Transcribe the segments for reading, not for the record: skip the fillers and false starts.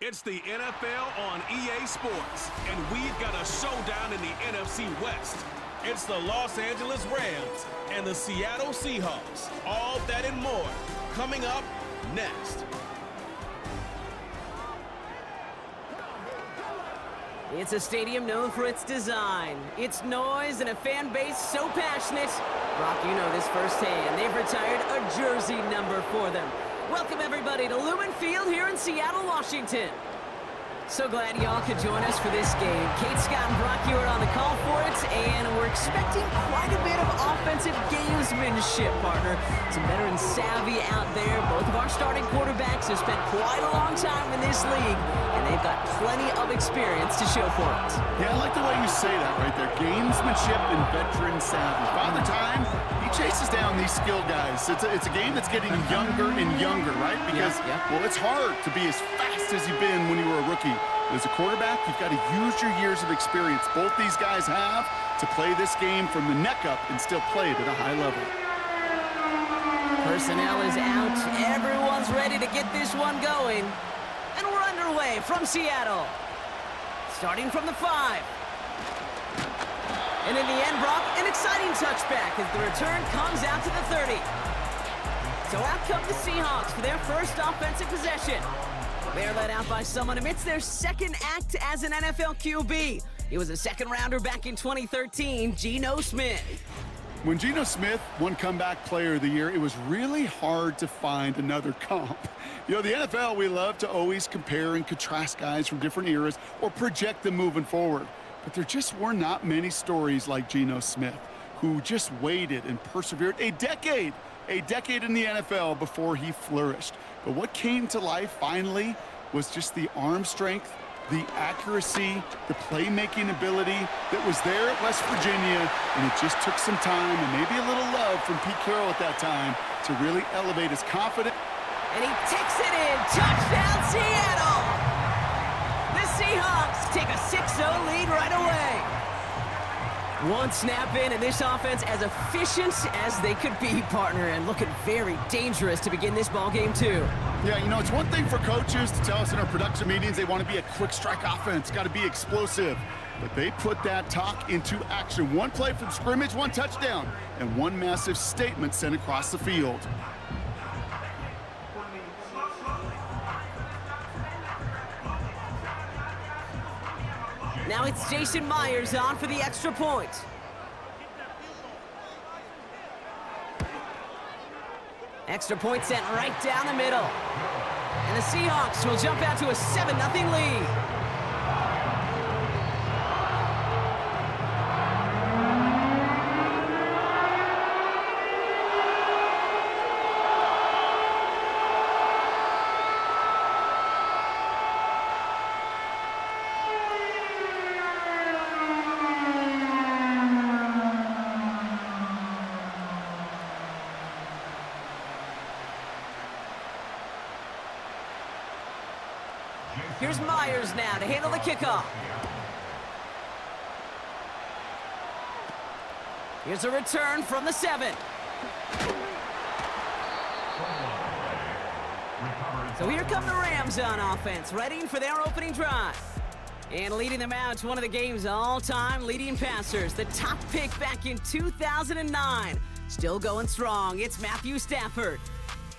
It's the NFL on EA Sports, and we've got a showdown in the NFC West. It's the Los Angeles Rams and the Seattle Seahawks. All that and more coming up next. It's a stadium known for its design, its noise, and a fan base so passionate. Brock, you know this firsthand. They've retired a jersey number for them. Welcome, everybody, to Lumen Field here in Seattle, Washington. So glad y'all could join us for this game. Kate, Scott, and Brock, you are on the call for it, and we're expecting quite a bit of offensive gamesmanship, partner. Some veteran savvy out there. Both of our starting quarterbacks have spent quite a long time in this league, and they've got plenty of experience to show for it. Yeah, I like the way you say that right there. Gamesmanship and veteran savvy. Father Time, he chases down these skill guys. It's a game that's getting younger and younger, right? Because, well, it's hard to be as fast as you've been when you were a rookie. As a quarterback, you've got to use your years of experience both these guys have to play this game from the neck up and still play it at a high level. Personnel is out. Everyone's ready to get this one going. And we're underway from Seattle. Starting from the 5. And in the end, Brock, an exciting touchback as the return comes out to the 30. So out come the Seahawks for their first offensive possession. They're led out by someone amidst their second act as an NFL QB. He was a second-rounder back in 2013, Geno Smith. When Geno Smith won Comeback Player of the Year, it was really hard to find another comp. You know, the NFL, we love to always compare and contrast guys from different eras or project them moving forward. But there just were not many stories like Geno Smith, who just waited and persevered a decade in the NFL before he flourished. But what came to life finally was just the arm strength, the accuracy, the playmaking ability that was there at West Virginia, and it just took some time and maybe a little love from Pete Carroll at that time to really elevate his confidence. And he takes it in. Touchdown, Seattle! The Seahawks take a 6-0 lead right away. One snap in, and this offense as efficient as they could be, partner, and looking very dangerous to begin this ball game too. Yeah, you know, it's one thing for coaches to tell us in our production meetings they want to be a quick strike offense, got to be explosive. But they put that talk into action. One play from scrimmage, one touchdown, and one massive statement sent across the field. Now it's Jason Myers on for the extra point. Extra point sent right down the middle. And the Seahawks will jump out to a 7-0 lead. Here's Myers now to handle the kickoff. Here's a return from the 7. So here come the Rams on offense, ready for their opening drive. And leading them out to one of the game's all-time leading passers, the top pick back in 2009. Still going strong, it's Matthew Stafford.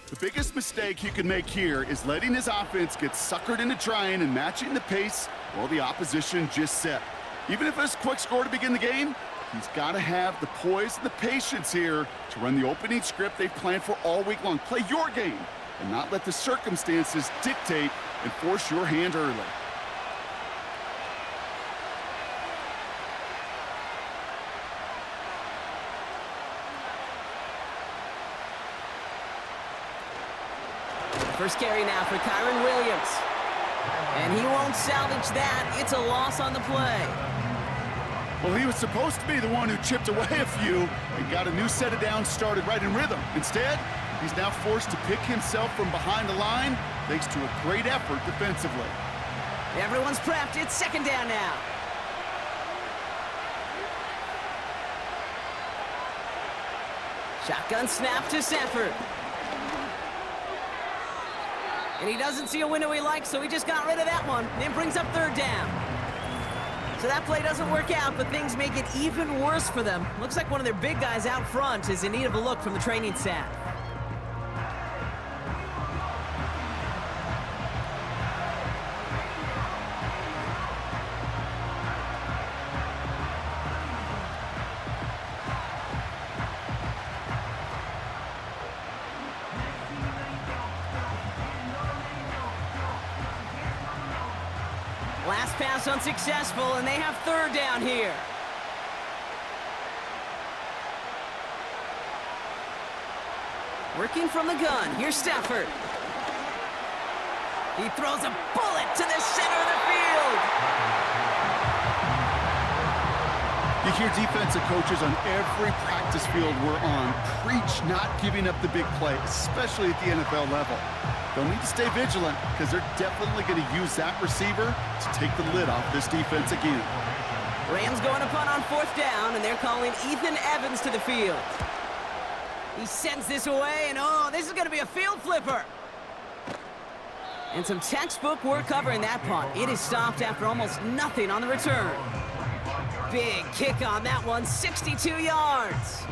The biggest mistake he could make here is letting his offense get suckered into trying and matching the pace while the opposition just set. Even if it's a quick score to begin the game, he's got to have the poise and the patience here to run the opening script they've planned for all week long. Play your game and not let the circumstances dictate and force your hand early. First carry now for Kyron Williams. And he won't salvage that. It's a loss on the play. Well, he was supposed to be the one who chipped away a few and got a new set of downs started right in rhythm. Instead, he's now forced to pick himself from behind the line thanks to a great effort defensively. Everyone's prepped. It's second down now. Shotgun snap to Stafford. And he doesn't see a window he likes, so he just got rid of that one. Then brings up third down. So that play doesn't work out, but things make it even worse for them. Looks like one of their big guys out front is in need of a look from the training staff. Last pass unsuccessful, and they have third down here. Working from the gun, here's Stafford. He throws a bullet to the center of the field. You hear defensive coaches on every practice field we're on preach not giving up the big play, especially at the NFL level. They'll need to stay vigilant because they're definitely going to use that receiver to take the lid off this defense again. Rams going to punt on fourth down, and they're calling Ethan Evans to the field. He sends this away, and oh, this is going to be a field flipper. And some textbook work covering that punt. It is stopped after almost nothing on the return. Big kick on that one, 62 yards.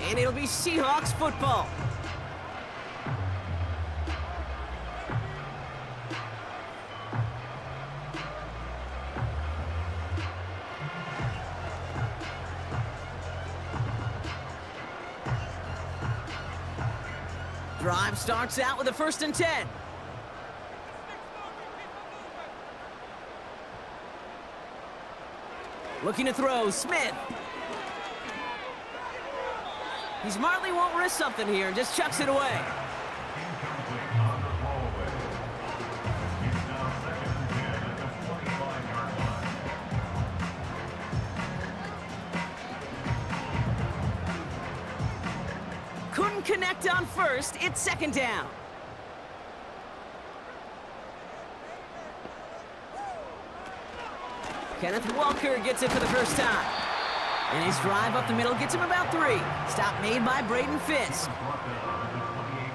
And it'll be Seahawks football. Drive starts out with a 1st and 10. Looking to throw, Smith. He smartly won't risk something here and just chucks it away. Couldn't connect on first, it's second down. Kenneth Walker gets it for the first time. And his drive up the middle gets him about 3. Stop made by Braden Fisk.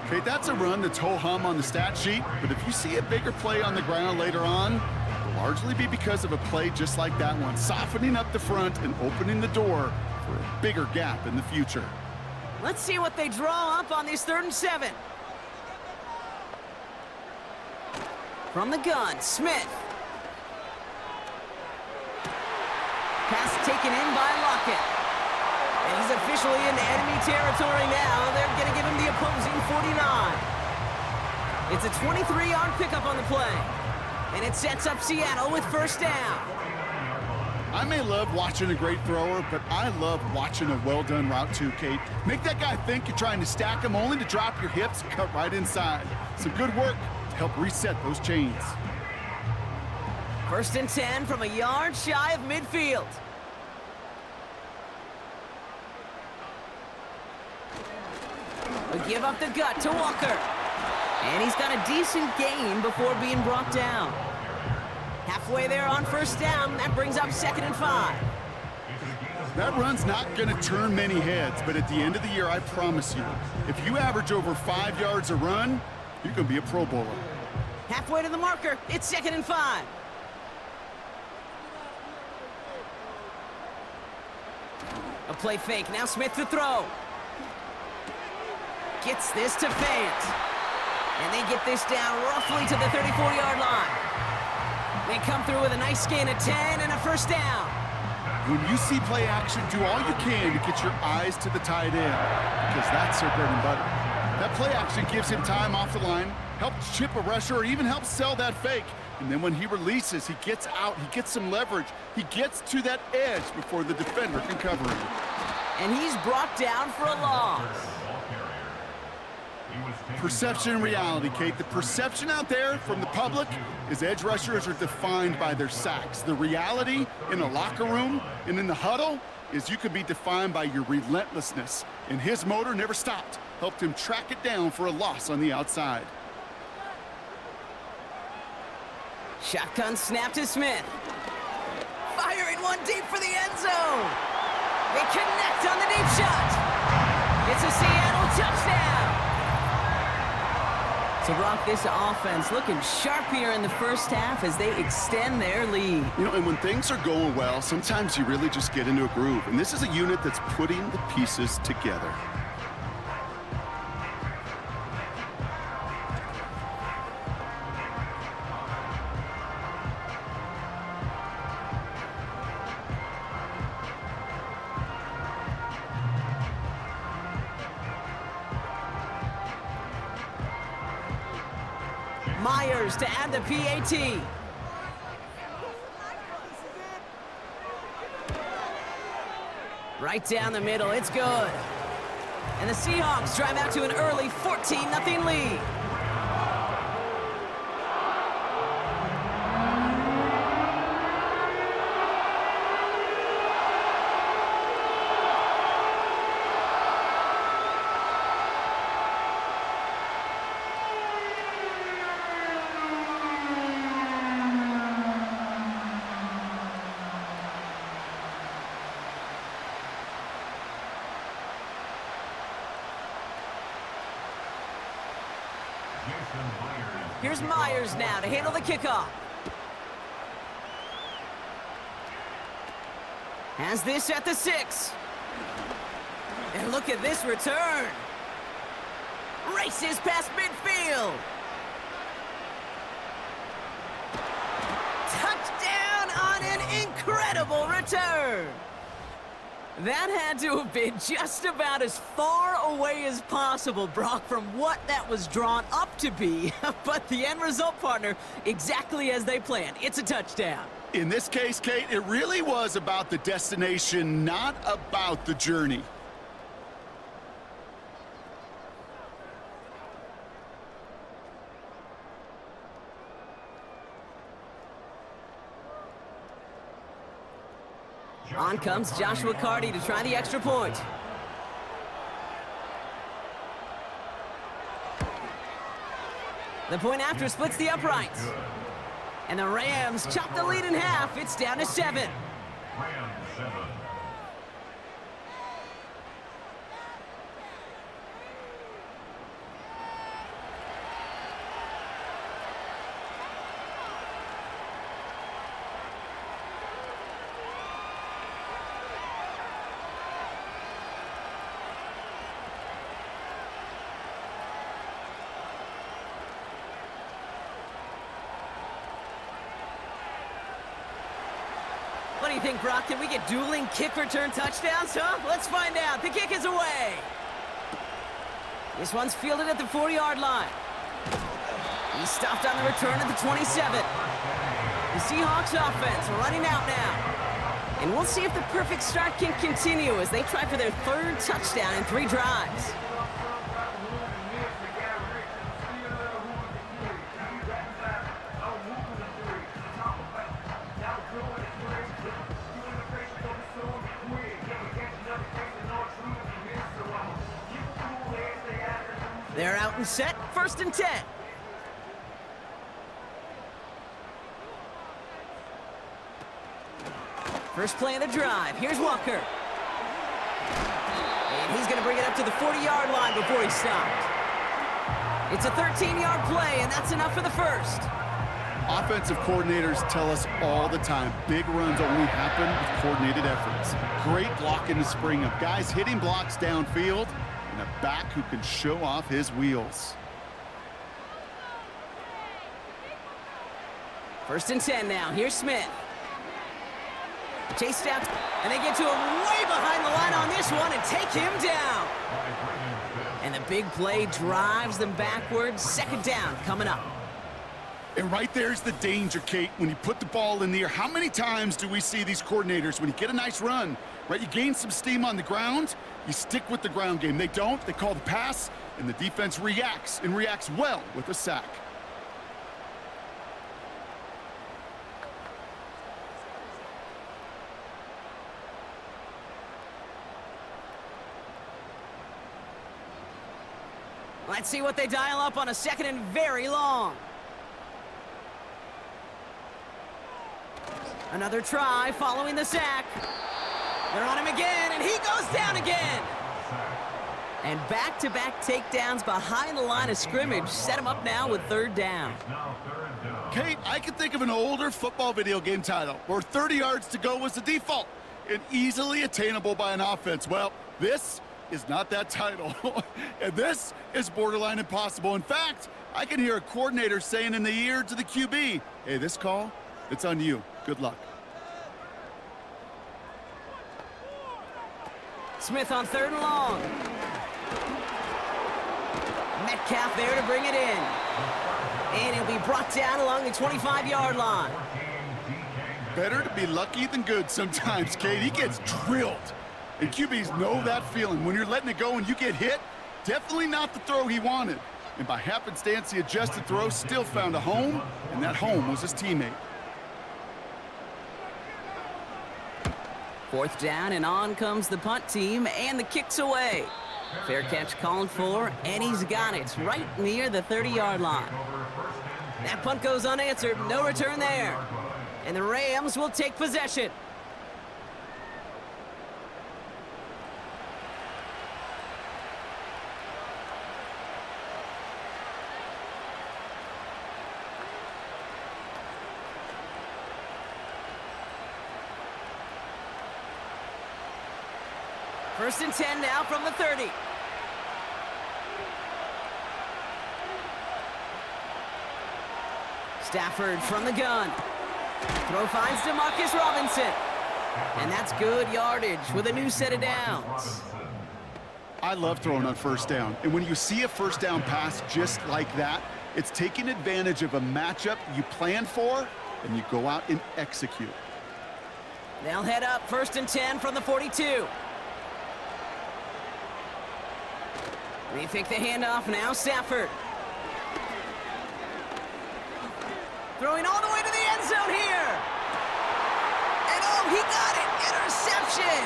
Okay, that's a run that's ho-hum on the stat sheet, but if you see a bigger play on the ground later on, it'll largely be because of a play just like that one, softening up the front and opening the door for a bigger gap in the future. Let's see what they draw up on these 3rd and 7. From the gun, Smith. Pass taken in by Lockett. And he's officially in enemy territory now. They're going to give him the opposing 49. It's a 23-yard pickup on the play. And it sets up Seattle with first down. I may love watching a great thrower, but I love watching a well-done route too, Kate. Make that guy think you're trying to stack him only to drop your hips and cut right inside. Some good work to help reset those chains. 1st and 10 from a yard shy of midfield. We give up the gut to Walker. And he's got a decent gain before being brought down. Halfway there on first down, that brings up 2nd and 5. That run's not going to turn many heads, but at the end of the year, I promise you, if you average over 5 yards a run, you're going to be a Pro Bowler. Halfway to the marker, it's 2nd and 5. A play fake, now Smith to throw. Gets this to Fant. And they get this down roughly to the 34-yard line. They come through with a nice gain of 10 and a first down. When you see play action, do all you can to get your eyes to the tight end, because that's their bread and butter. That play action gives him time off the line, helps chip a rusher, or even helps sell that fake. And then when he releases, he gets out, he gets some leverage. He gets to that edge before the defender can cover him. And he's brought down for a loss. Perception and reality, Kate. The perception out there from the public is edge rushers are defined by their sacks. The reality in the locker room and in the huddle is you could be defined by your relentlessness. And his motor never stopped. Helped him track it down for a loss on the outside. Shotgun snap to Smith. Firing one deep for the end zone. They connect on the deep shot. It's a Seattle touchdown. So, Brock, this offense looking sharp here in the first half as they extend their lead. You know, and when things are going well, sometimes you really just get into a groove. And this is a unit that's putting the pieces together. Myers to add the PAT. Right down the middle, it's good. And the Seahawks drive out to an early 14-0 lead. Here's Myers now to handle the kickoff. Has this at the 6. And look at this return. Races past midfield. Touchdown on an incredible return. That had to have been just about as far away as possible, Brock, from what that was drawn up to be. But the end result, partner, exactly as they planned. It's a touchdown. In this case, Kate, it really was about the destination, not about the journey. On comes Joshua Carty to try the extra point. The point after splits the uprights. And the Rams chop the lead in half. It's down to 7. What do you think, Brock? Can we get dueling kick return touchdowns, huh? Let's find out. The kick is away. This one's fielded at the 40-yard line. He's stopped on the return at the 27. The Seahawks offense running out now. And we'll see if the perfect start can continue as they try for their 3rd touchdown in 3 drives. They're out and set, 1st and 10. First play of the drive. Here's Walker. And he's going to bring it up to the 40-yard line before he's stopped. It's a 13-yard play, and that's enough for the first. Offensive coordinators tell us all the time, big runs only happen with coordinated efforts. Great blocking to spring up. Guys hitting blocks downfield, and a back who can show off his wheels. 1st and 10 now. Here's Smith. Chased out, and they get to him way behind the line on this one and take him down. And the big play drives them backwards. 2nd down coming up. And right there's the danger, Kate. When you put the ball in the air, how many times do we see these coordinators, when you get a nice run, right, you gain some steam on the ground, you stick with the ground game. They don't, they call the pass, and the defense reacts, and reacts well with a sack. Let's see what they dial up on a 2nd and very long. Another try following the sack. They're on him again, and he goes down again. And back-to-back takedowns behind the line of scrimmage set him up now with 3rd down. Kate, I can think of an older football video game title where 30 yards to go was the default and easily attainable by an offense. Well, this is not that title. And this is borderline impossible. In fact, I can hear a coordinator saying in the ear to the QB, hey, this call, it's on you. Good luck. Smith on 3rd and long. Metcalf there to bring it in. And it'll be brought down along the 25-yard line. Better to be lucky than good sometimes, Kate. He gets drilled. And QBs know that feeling. When you're letting it go and you get hit, definitely not the throw he wanted. And by happenstance, the adjusted throw still found a home, and that home was his teammate. 4th down, and on comes the punt team, and the kick's away. Fair catch called for, and he's got it right near the 30-yard line. That punt goes unanswered, no return there. And the Rams will take possession. First and 10 now from the 30. Stafford from the gun. Throw finds DeMarcus Robinson. And that's good yardage with a new set of downs. I love throwing on 1st down. And when you see a 1st down pass just like that, it's taking advantage of a matchup you plan for, and you go out and execute. They'll head up 1st and 10 from the 42. They take the handoff now, Stafford. Throwing all the way to the end zone here. And oh, he got it. Interception.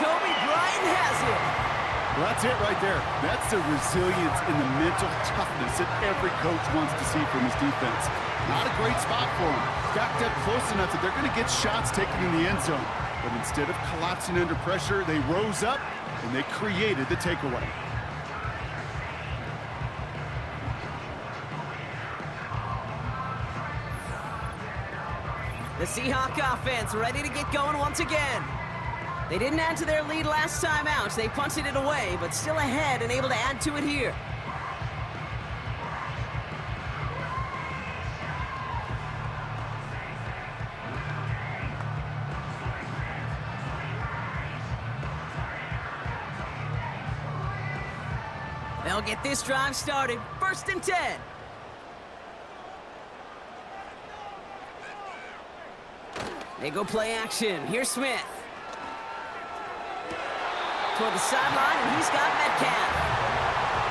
Kobe Bryant has it. Well, that's it right there. That's the resilience and the mental toughness that every coach wants to see from his defense. Not a great spot for him. Backed up close enough that they're going to get shots taken in the end zone. But instead of collapsing under pressure, they rose up and they created the takeaway. The Seahawks offense ready to get going once again. They didn't add to their lead last time out. They punted it away, but still ahead and able to add to it here. They'll get this drive started. 1st and 10. They go play action. Here's Smith. Toward the sideline, and he's got Metcalf.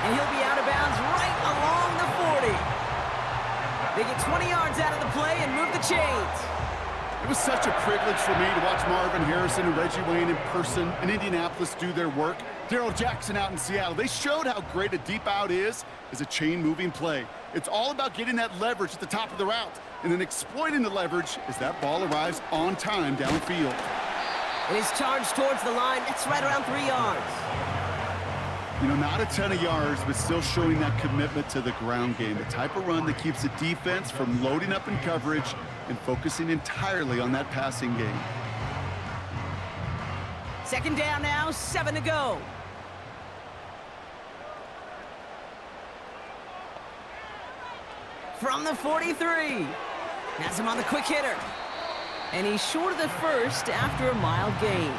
And he'll be out of bounds right along the 40. They get 20 yards out of the play and move the chains. It was such a privilege for me to watch Marvin Harrison and Reggie Wayne in person in Indianapolis do their work. Darrell Jackson out in Seattle. They showed how great a deep out is as a chain-moving play. It's all about getting that leverage at the top of the route and then exploiting the leverage as that ball arrives on time downfield. It is charged towards the line. That's right around 3 yards. You know, not a ton of yards, but still showing that commitment to the ground game. The type of run that keeps the defense from loading up in coverage and focusing entirely on that passing game. 2nd down now, 7 to go. From the 43. Has him on the quick hitter. And he's short of the first after a mild gain.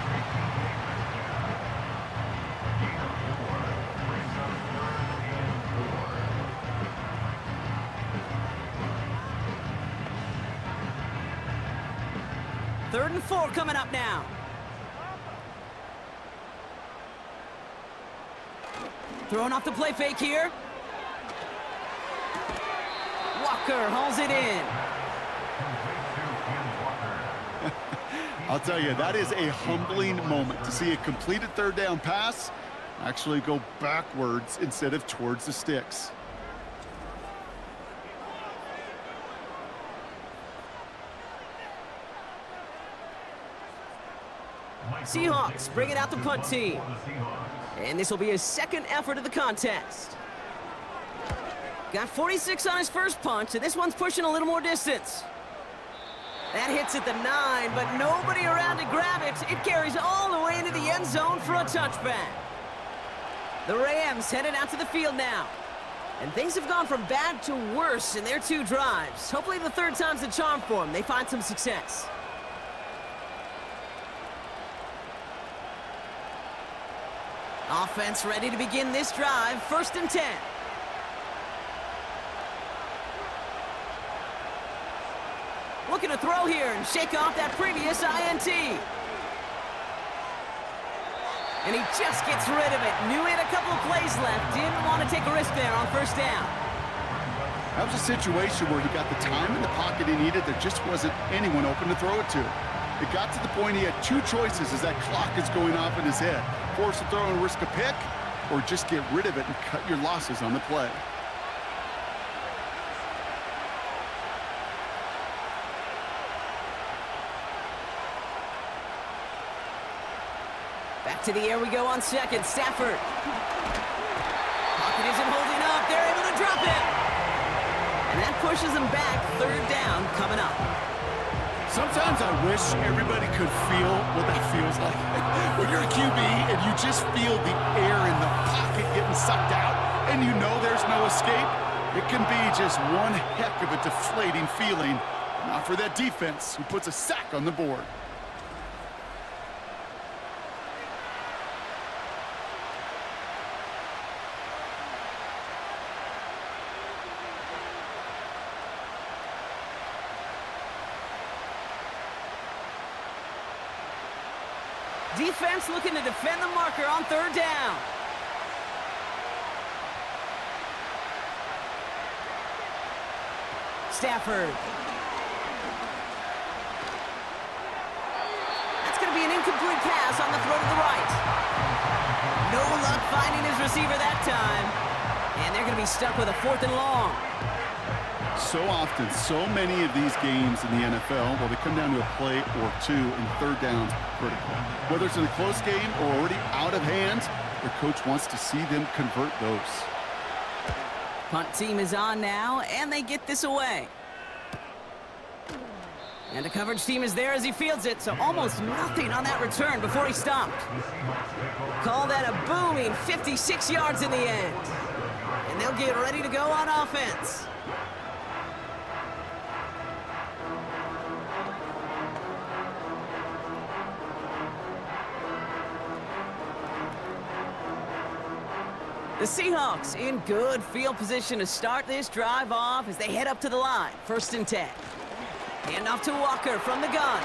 Third and 4 coming up now. Throwing off the play fake here. Walker hauls it in. I'll tell you, that is a humbling moment to see a completed 3rd down pass actually go backwards instead of towards the sticks. Seahawks bringing out the punt team. And this will be his second effort of the contest. Got 46 on his first punch, and this one's pushing a little more distance. That hits at the 9, but nobody around to grab it. It carries all the way into the end zone for a touchback. The Rams headed out to the field now. And things have gone from bad to worse in their 2 drives. Hopefully the third time's the charm for them. They find some success. Offense ready to begin this drive. 1st and 10. Looking to throw here and shake off that previous INT. And he just gets rid of it. Knew he had a couple of plays left. Didn't want to take a risk there on 1st down. That was a situation where he got the time in the pocket he needed. There just wasn't anyone open to throw it to. It got to the point he had 2 choices as that clock is going off in his head. Force a throw and risk a pick, or just get rid of it and cut your losses on the play. Back to the air we go on 2nd. Stafford. Pocket isn't holding up. They're able to drop it. And that pushes them back. 3rd down coming up. Sometimes I wish everybody could feel what that feels like. When you're a QB and you just feel the air in the pocket getting sucked out and you know there's no escape, it can be just one heck of a deflating feeling. Not for that defense who puts a sack on the board. Defense looking to defend the marker on 3rd down. Stafford. That's going to be an incomplete pass on the throw to the right. No luck finding his receiver that time. And they're going to be stuck with a 4th and long. So often, so many of these games in the NFL, well, they come down to a play or 2, and 3rd down's critical. Whether it's in a close game or already out of hand, their coach wants to see them convert those. Punt team is on now, and they get this away. And the coverage team is there as he fields it, so almost nothing on that return before he stopped. Call that a booming 56 yards in the end. And they'll get ready to go on offense. The Seahawks in good field position to start this drive off as they head up to the line. 1st and 10. Hand off to Walker from the gun.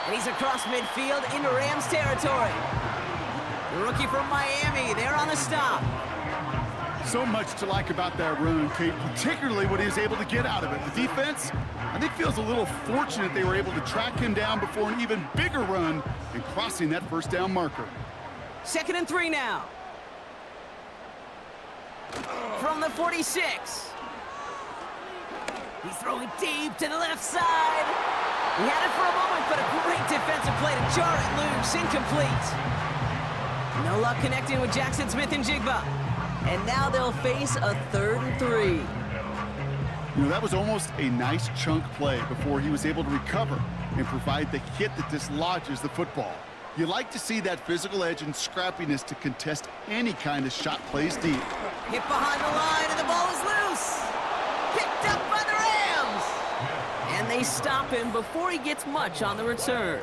And he's across midfield into Rams territory. The rookie from Miami, they're on the stop. So much to like about that run, Kate, particularly what he was able to get out of it. The defense, I think, feels a little fortunate they were able to track him down before an even bigger run and crossing that 1st down marker. 2nd and 3 now. From the 46. He's throwing deep to the left side. He had it for a moment, but a great defensive play to jar it loose. Incomplete. No luck connecting with Jackson Smith and Jigba. And now they'll face a 3rd and 3. You know, that was almost a nice chunk play before he was able to recover and provide the hit that dislodges the football. You like to see that physical edge and scrappiness to contest any kind of shot plays deep. Hit behind the line, and the ball is loose. Picked up by the Rams. And they stop him before he gets much on the return.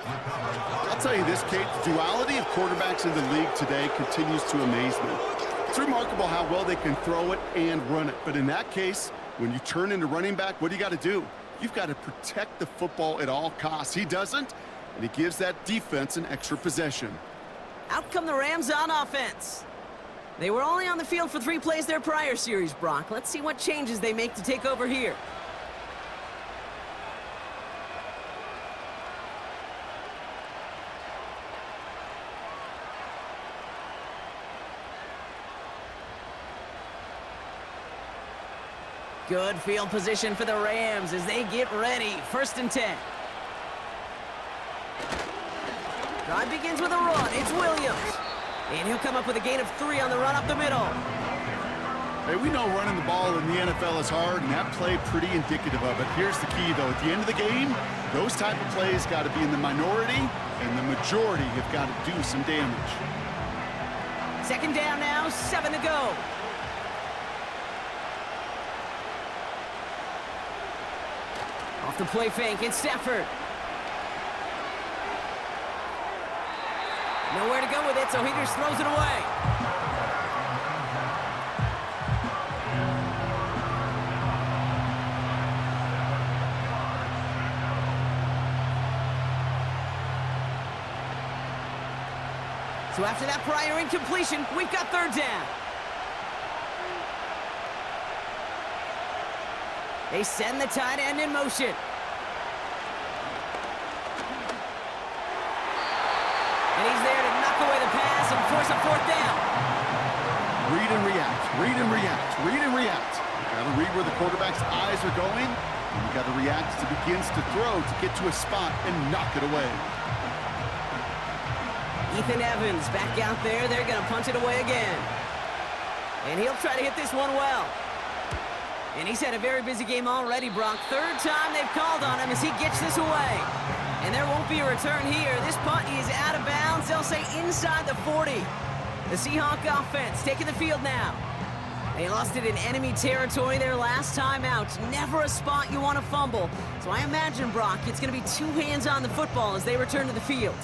I'll tell you this, Kate, the duality of quarterbacks in the league today continues to amaze me. It's remarkable how well they can throw it and run it. But in that case, when you turn into running back, what do you got to do? You've got to protect the football at all costs. He doesn't, and he gives that defense an extra possession. Out come the Rams on offense. They were only on the field for 3 plays their prior series, Brock. Let's see what changes they make to take over here. Good field position for the Rams as they get ready. 1st and 10. Drive begins with a run. It's Williams. And he'll come up with a gain of 3 on the run up the middle. Hey, we know running the ball in the NFL is hard, and that play pretty indicative of it. Here's the key, though. At the end of the game, those type of plays got to be in the minority, and the majority have got to do some damage. 2nd down now, 7 to go. Off the play fake, it's Stafford. Nowhere to go with it, so he just throws it away. So after that prior incompletion, we've got 3rd down. They send the tight end in motion. And he's there to knock away the pass and force a 4th down. Read and react, read and react, read and react. Got to read where the quarterback's eyes are going, and you got to react as he begins to throw to get to a spot and knock it away. Ethan Evans back out there. They're going to punt it away again. And he'll try to hit this one well. And he's had a very busy game already, Brock. 3rd time they've called on him as he gets this away. And there won't be a return here. This punt is out of bounds. They'll say inside the 40. The Seahawks offense taking the field now. They lost it in enemy territory their last time out. Never a spot you want to fumble. So I imagine, Brock, it's going to be 2 hands on the football as they return to the field.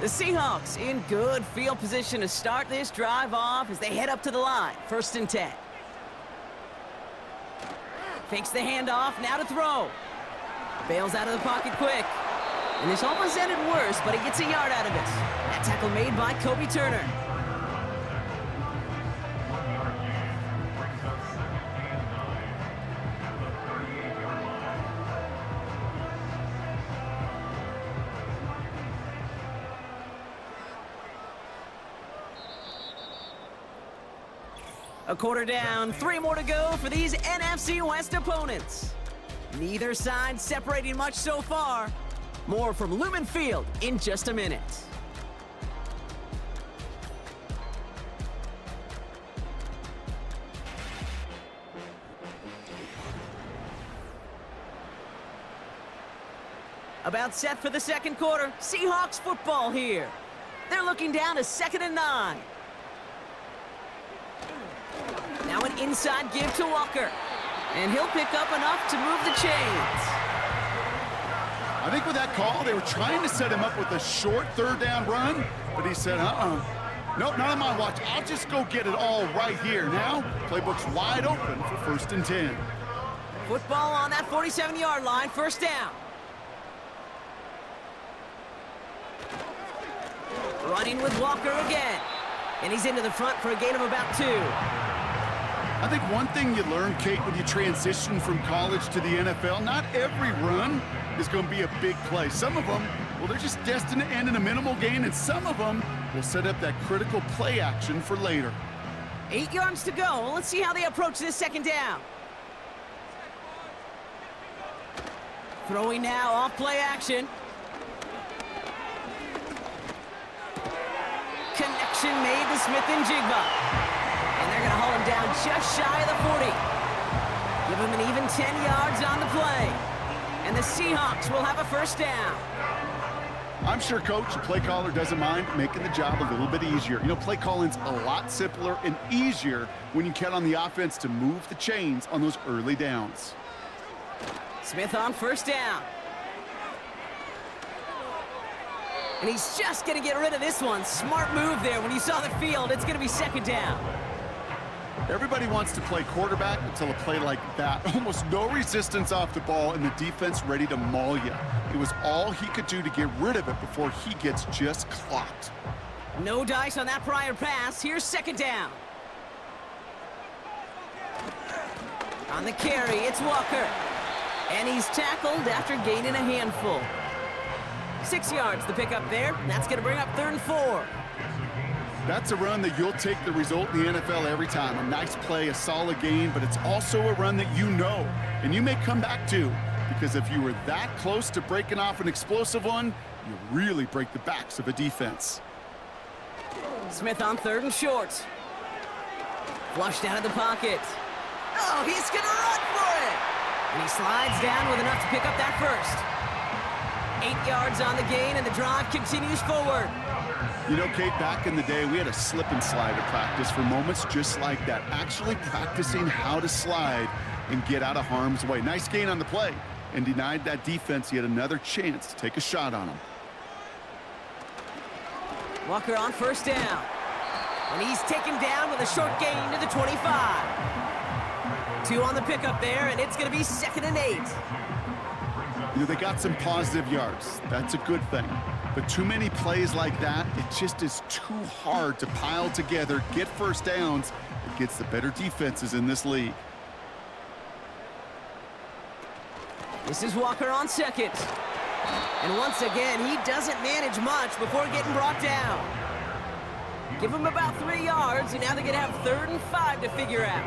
The Seahawks in good field position to start this drive off as they head up to the line. 1st and 10. Fakes the handoff, now to throw. Bails out of the pocket quick. And this almost ended worse, but he gets a yard out of it. That tackle made by Kobe Turner. A quarter down, 3 more to go for these NFC West opponents. Neither side separating much so far. More from Lumen Field in just a minute. About set for the 2nd quarter. Seahawks football here. They're looking down to 2nd and 9. Now an inside give to Walker. And he'll pick up enough to move the chains. I think with that call, they were trying to set him up with a short 3rd down run, but he said, nope, not on my watch. I'll just go get it all right here. Now, playbook's wide open for 1st and 10. Football on that 47-yard line, 1st down. Running with Walker again. And he's into the front for a gain of about 2. I think one thing you learn, Kate, when you transition from college to the NFL, not every run is going to be a big play. Some of them, well, they're just destined to end in a minimal gain, and some of them will set up that critical play action for later. 8 yards to go. Let's see how they approach this 2nd down. Throwing now off play action. Connection made to Smith and Jigba. And they're going to haul him down just shy of the 40. Give him an even 10 yards on the play. And the Seahawks will have a 1st down. I'm sure, Coach, the play caller doesn't mind making the job a little bit easier. You know, play calling's a lot simpler and easier when you count on the offense to move the chains on those early downs. Smith on 1st down. And he's just going to get rid of this one. Smart move there. When you saw the field, it's going to be 2nd down. Everybody wants to play quarterback until a play like that. Almost no resistance off the ball and the defense ready to maul you. It was all he could do to get rid of it before he gets just clocked. No dice on that prior pass. Here's 2nd down. On the carry, it's Walker. And he's tackled after gaining a handful. 6 yards the pickup there. That's going to bring up 3rd and 4. That's a run that you'll take the result in the NFL every time. A nice play, a solid gain, but it's also a run that you know, and you may come back to. because if you were that close to breaking off an explosive one, you really break the backs of a defense. Smith on 3rd and short. Flushed out of the pocket. Oh, he's going to run for it! And he slides down with enough to pick up that first. 8 yards on the gain, and the drive continues forward. You know, Kate, back in the day, we had a slip and slide at practice for moments just like that. Actually practicing how to slide and get out of harm's way. Nice gain on the play, and denied that defense yet another chance to take a shot on him. Walker on 1st down. And he's taken down with a short gain to the 25. 2 on the pickup there, and it's going to be 2nd and 8. You know, they got some positive yards. That's a good thing. But too many plays like that, it just is too hard to pile together, get first downs against the better defenses in this league. This is Walker on 2nd. And once again, he doesn't manage much before getting brought down. Give him about 3 yards, and now they're going to have 3rd and 5 to figure out.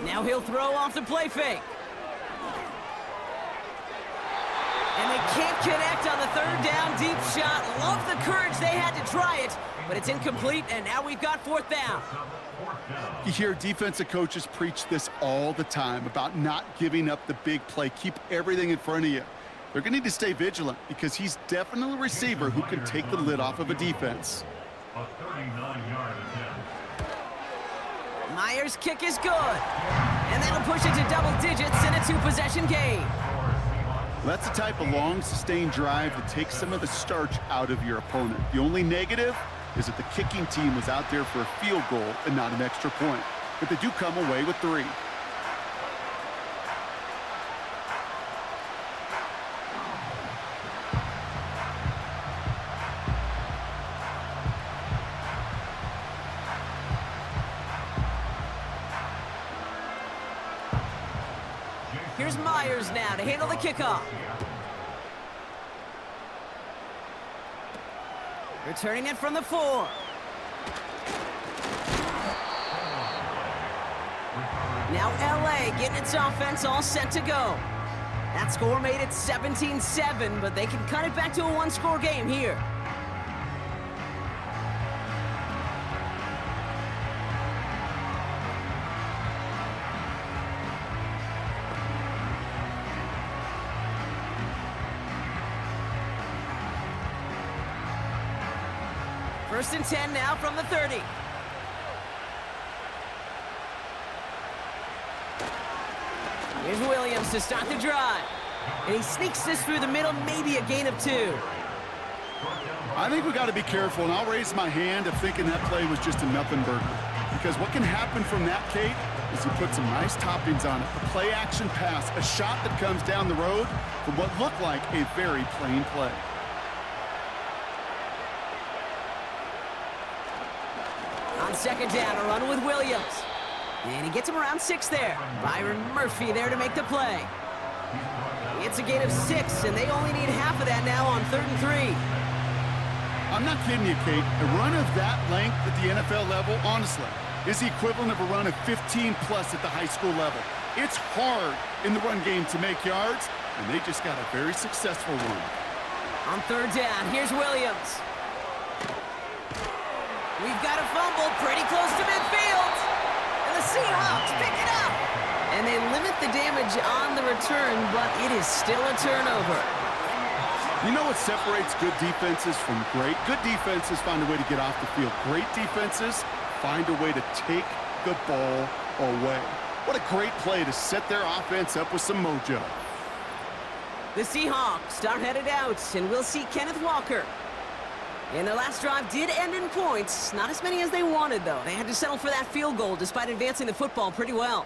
Now he'll throw off the play fake. And they can't connect on the 3rd down deep shot. Love the courage they had to try it, but it's incomplete, and now we've got 4th down. You hear defensive coaches preach this all the time about not giving up the big play. Keep everything in front of you. They're going to need to stay vigilant because he's definitely a receiver who can take the lid off of a defense. A 39-yard attempt. Myers' kick is good. And that'll push it to double digits in a 2-possession game. That's the type of long, sustained drive that takes some of the starch out of your opponent. The only negative is that the kicking team was out there for a field goal and not an extra point. But they do come away with 3. Here's Myers now to handle the kickoff. Returning it from the 4. Now LA getting its offense all set to go. That score made it 17-7, but they can cut it back to a 1-score game here. First and 10 now from the 30. Here's Williams to start the drive. And he sneaks this through the middle, maybe a gain of 2. I think we got to be careful, and I'll raise my hand of thinking that play was just a nothing burger. Because what can happen from that, Kate, is he put some nice toppings on it. A play-action pass, a shot that comes down the road from what looked like a very plain play. On 2nd down, a run with Williams. And he gets him around 6 there. Byron Murphy there to make the play. It's a gain of 6, and they only need half of that now on 3rd and 3. I'm not kidding you, Kate. A run of that length at the NFL level, honestly, is the equivalent of a run of 15-plus at the high school level. It's hard in the run game to make yards, and they just got a very successful one. On 3rd down, here's Williams. We've got a fumble pretty close to midfield. And the Seahawks pick it up. And they limit the damage on the return, but it is still a turnover. You know what separates good defenses from great? Good defenses find a way to get off the field. Great defenses find a way to take the ball away. What a great play to set their offense up with some mojo. The Seahawks are headed out, and we'll see Kenneth Walker. And their last drive did end in points. Not as many as they wanted, though. They had to settle for that field goal despite advancing the football pretty well.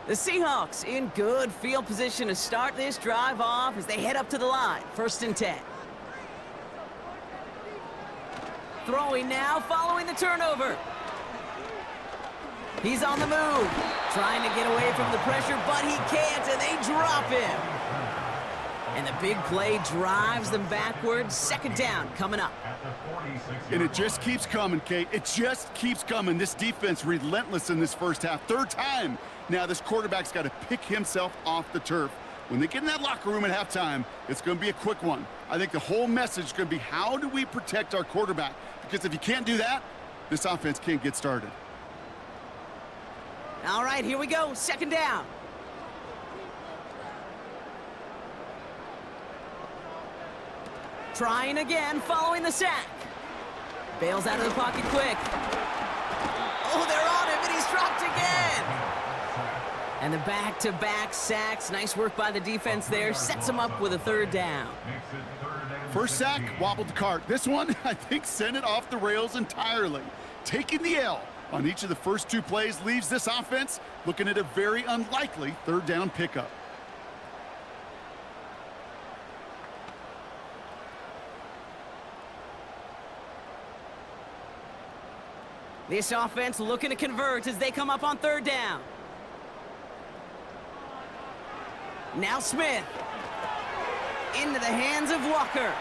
The Seahawks in good field position to start this drive off as they head up to the line. 1st and 10. Throwing now, following the turnover. He's on the move, trying to get away from the pressure, but he can't, and they drop him. And the big play drives them backwards. Second down coming up. And it just keeps coming, Kate. It just keeps coming. This defense relentless in this first half. Third time. Now this quarterback's got to pick himself off the turf. When they get in that locker room at halftime, it's going to be a quick one. I think the whole message is going to be, how do we protect our quarterback? Because if you can't do that, this offense can't get started. All right, here we go. Second down. Trying again, following the sack. Bails out of the pocket quick. Oh, they're on him, and he's dropped again. And the back-to-back sacks. Nice work by the defense there. Sets him up with a third down. First sack, wobbled the cart. This one, I think, sent it off the rails entirely. Taking the L on each of the first two plays leaves this offense looking at a very unlikely third down pickup. This offense looking to convert as they come up on third down. Now Smith. Into the hands of Walker.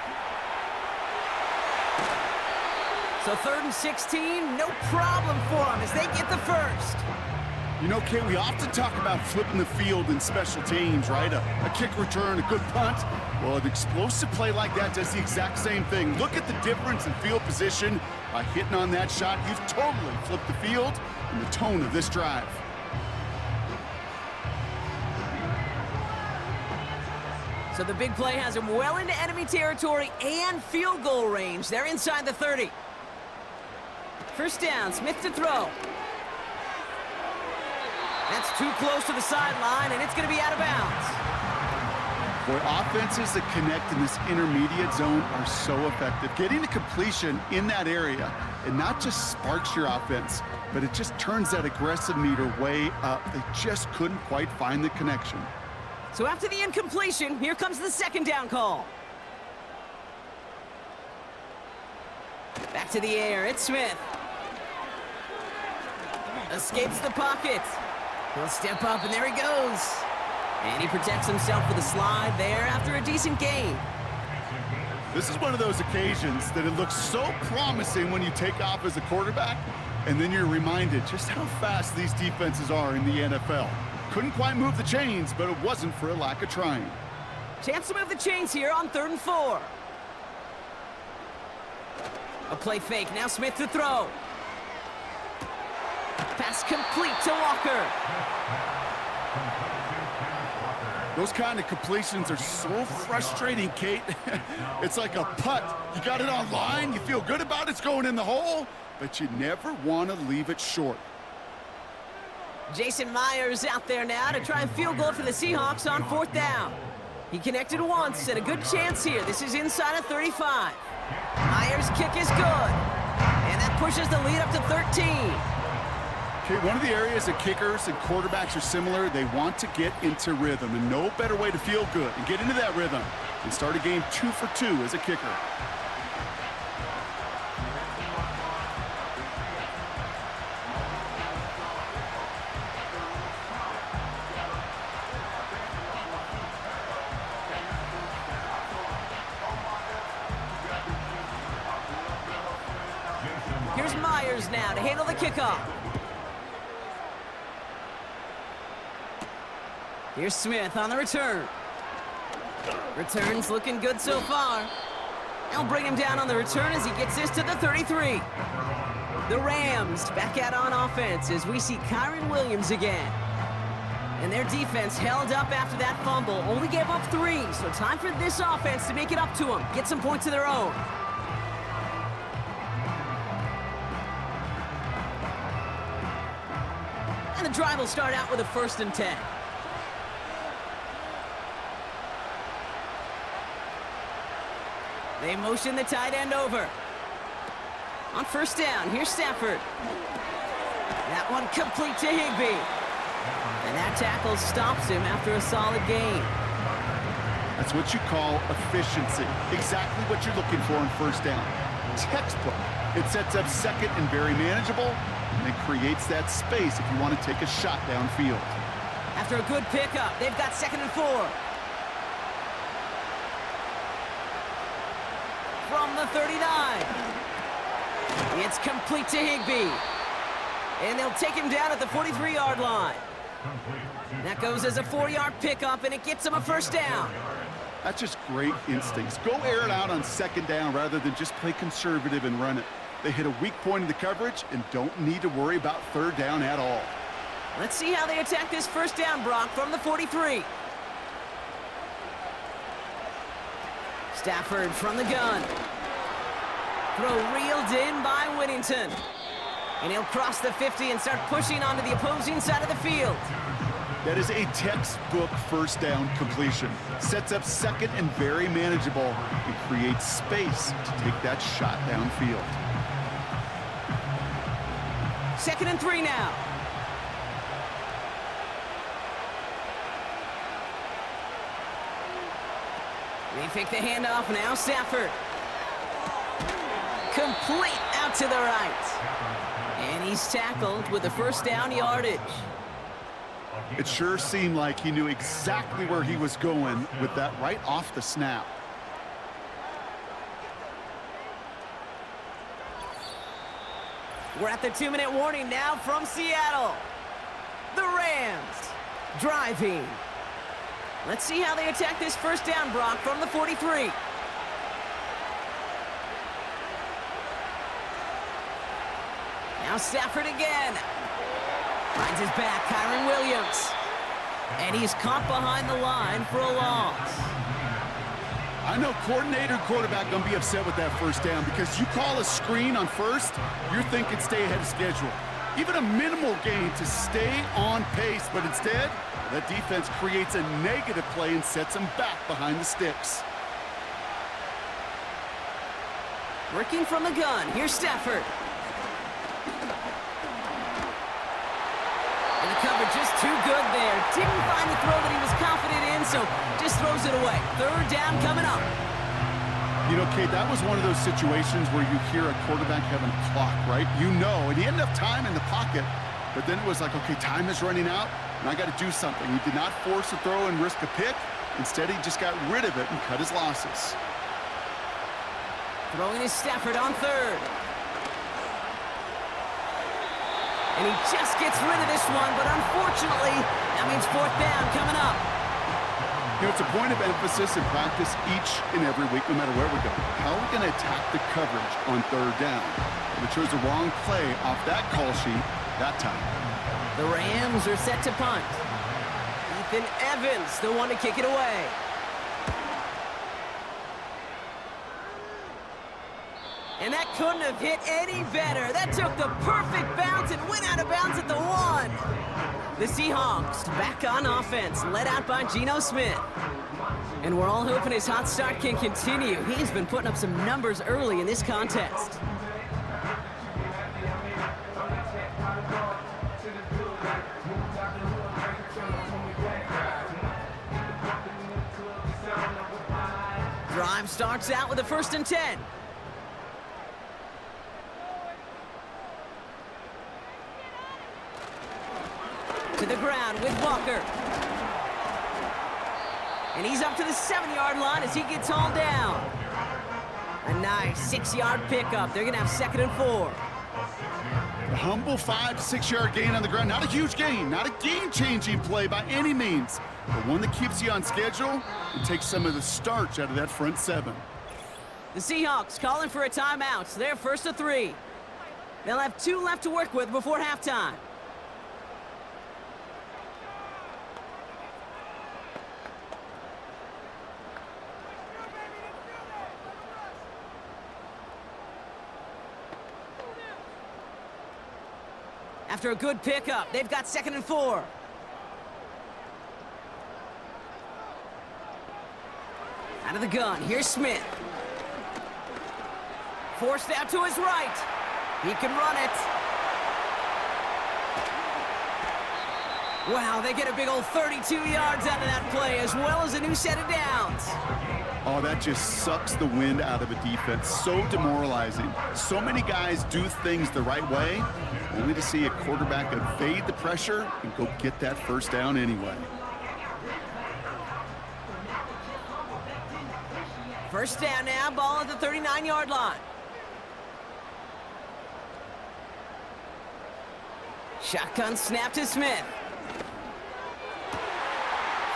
So 3rd and 16, no problem for them as they get the first. You know, Kate, we often talk about flipping the field in special teams, right? A kick return, a good punt. Well, an explosive play like that does the exact same thing. Look at the difference in field position. By hitting on that shot, you've totally flipped the field and the tone of this drive. So the big play has him well into enemy territory and field goal range. They're inside the 30. First down, Smith to throw. That's too close to the sideline, and it's going to be out of bounds. Boy, offenses that connect in this intermediate zone are so effective. Getting the completion in that area, it not just sparks your offense, but it just turns that aggressive meter way up. They just couldn't quite find the connection. So after the incompletion, here comes the second down call. Back to the air, it's Smith. Escapes the pocket. He'll step up, and there he goes. And he protects himself with a slide there after a decent gain. This is one of those occasions that it looks so promising when you take off as a quarterback, and then you're reminded just how fast these defenses are in the NFL. Couldn't quite move the chains, but it wasn't for a lack of trying. Chance to move the chains here on 3rd and 4. A play fake, now Smith to throw. Pass complete to Walker. Those kind of completions are so frustrating, Kate. It's like a putt. You got it on line, you feel good about it's going in the hole, but you never want to leave it short. Jason Myers out there now to try and field goal for the Seahawks on 4th down. He connected once, and a good chance here. This is inside of 35. Myers' kick is good, and that pushes the lead up to 13. Okay, one of the areas that kickers and quarterbacks are similar, they want to get into rhythm, and no better way to feel good and get into that rhythm than start a game 2 for 2 as a kicker. Here's Myers now to handle the kickoff. Here's Smith on the return. Return's looking good so far. They'll bring him down on the return as he gets this to the 33. The Rams back out on offense as we see Kyron Williams again. And their defense held up after that fumble. Only gave up 3, so time for this offense to make it up to them. Get some points of their own. And the drive will start out with a 1st and 10. They motion the tight end over. On 1st down, here's Stafford. That one complete to Higbee. And that tackle stops him after a solid gain. That's what you call efficiency. Exactly what you're looking for in 1st down. Textbook It sets up second and very manageable, and it creates that space if you want to take a shot downfield. After a good pickup, they've got 2nd and 4. From the 39. It's complete to Higbee. And they'll take him down at the 43-yard line. That goes as a 4-yard pickup, and it gets him a first down. That's just great instincts. Go air it out on 2nd down rather than just play conservative and run it. They hit a weak point in the coverage and don't need to worry about 3rd down at all. Let's see how they attack this first down, Brock, from the 43. Stafford from the gun. Throw reeled in by Whittington. And he'll cross the 50 and start pushing onto the opposing side of the field. That is a textbook first down completion. Sets up second and very manageable and creates space to take that shot downfield. 2nd and 3 now. They fake the handoff now, Stafford. Complete out to the right. And he's tackled with the first down yardage. It sure seemed like he knew exactly where he was going with that right off the snap. We're at the 2-minute warning now from Seattle. The Rams driving. Let's see how they attack this first down, Brock, from the 43. Now Stafford again. Finds his back, Kyron Williams. And he's caught behind the line for a loss. I know coordinator and quarterback going to be upset with that first down because you call a screen on first, you're thinking stay ahead of schedule. Even a minimal gain to stay on pace, but instead, that defense creates a negative play and sets them back behind the sticks. Working from the gun, here's Stafford. And the coverage just too good there. Didn't find the throw that he was confident in, so just throws it away. 3rd down coming up. You know, Kate, that was one of those situations where you hear a quarterback having a clock, right? You know, and he had enough time in the pocket, but then it was like, okay, time is running out, and I got to do something. He did not force a throw and risk a pick. Instead, he just got rid of it and cut his losses. Throwing is Stafford on 3rd. And he just gets rid of this one, but unfortunately, that means 4th down coming up. You know, it's a point of emphasis in practice each and every week, no matter where we go. How are we going to attack the coverage on 3rd down? We chose the wrong play off that call sheet that time. The Rams are set to punt. Ethan Evans, the one to kick it away. And that couldn't have hit any better. That took the perfect bounce and went out of bounds at the 1. The Seahawks back on offense, led out by Geno Smith. And we're all hoping his hot start can continue. He's been putting up some numbers early in this contest. Drive starts out with a 1st and 10. To the ground with Walker. And he's up to the 7-yard line as he gets hauled down. A nice 6-yard pickup. They're going to have 2nd and 4. A humble 5 to 6 yard gain on the ground. Not a huge gain, not a game-changing play by any means, but one that keeps you on schedule and takes some of the starch out of that front 7. The Seahawks calling for a timeout. So they're 1st and 3. They'll have 2 left to work with before halftime. After a good pickup, they've got 2nd and 4. Out of the gun, here's Smith. Forced out to his right. He can run it. Wow, they get a big old 32 yards out of that play, as well as a new set of downs. Oh, Oh, that just sucks the wind out of a defense. So demoralizing. So many guys do things the right way, only to see a quarterback evade the pressure and go get that first down anyway. First down now, ball at the 39-yard line. Shotgun snap to Smith.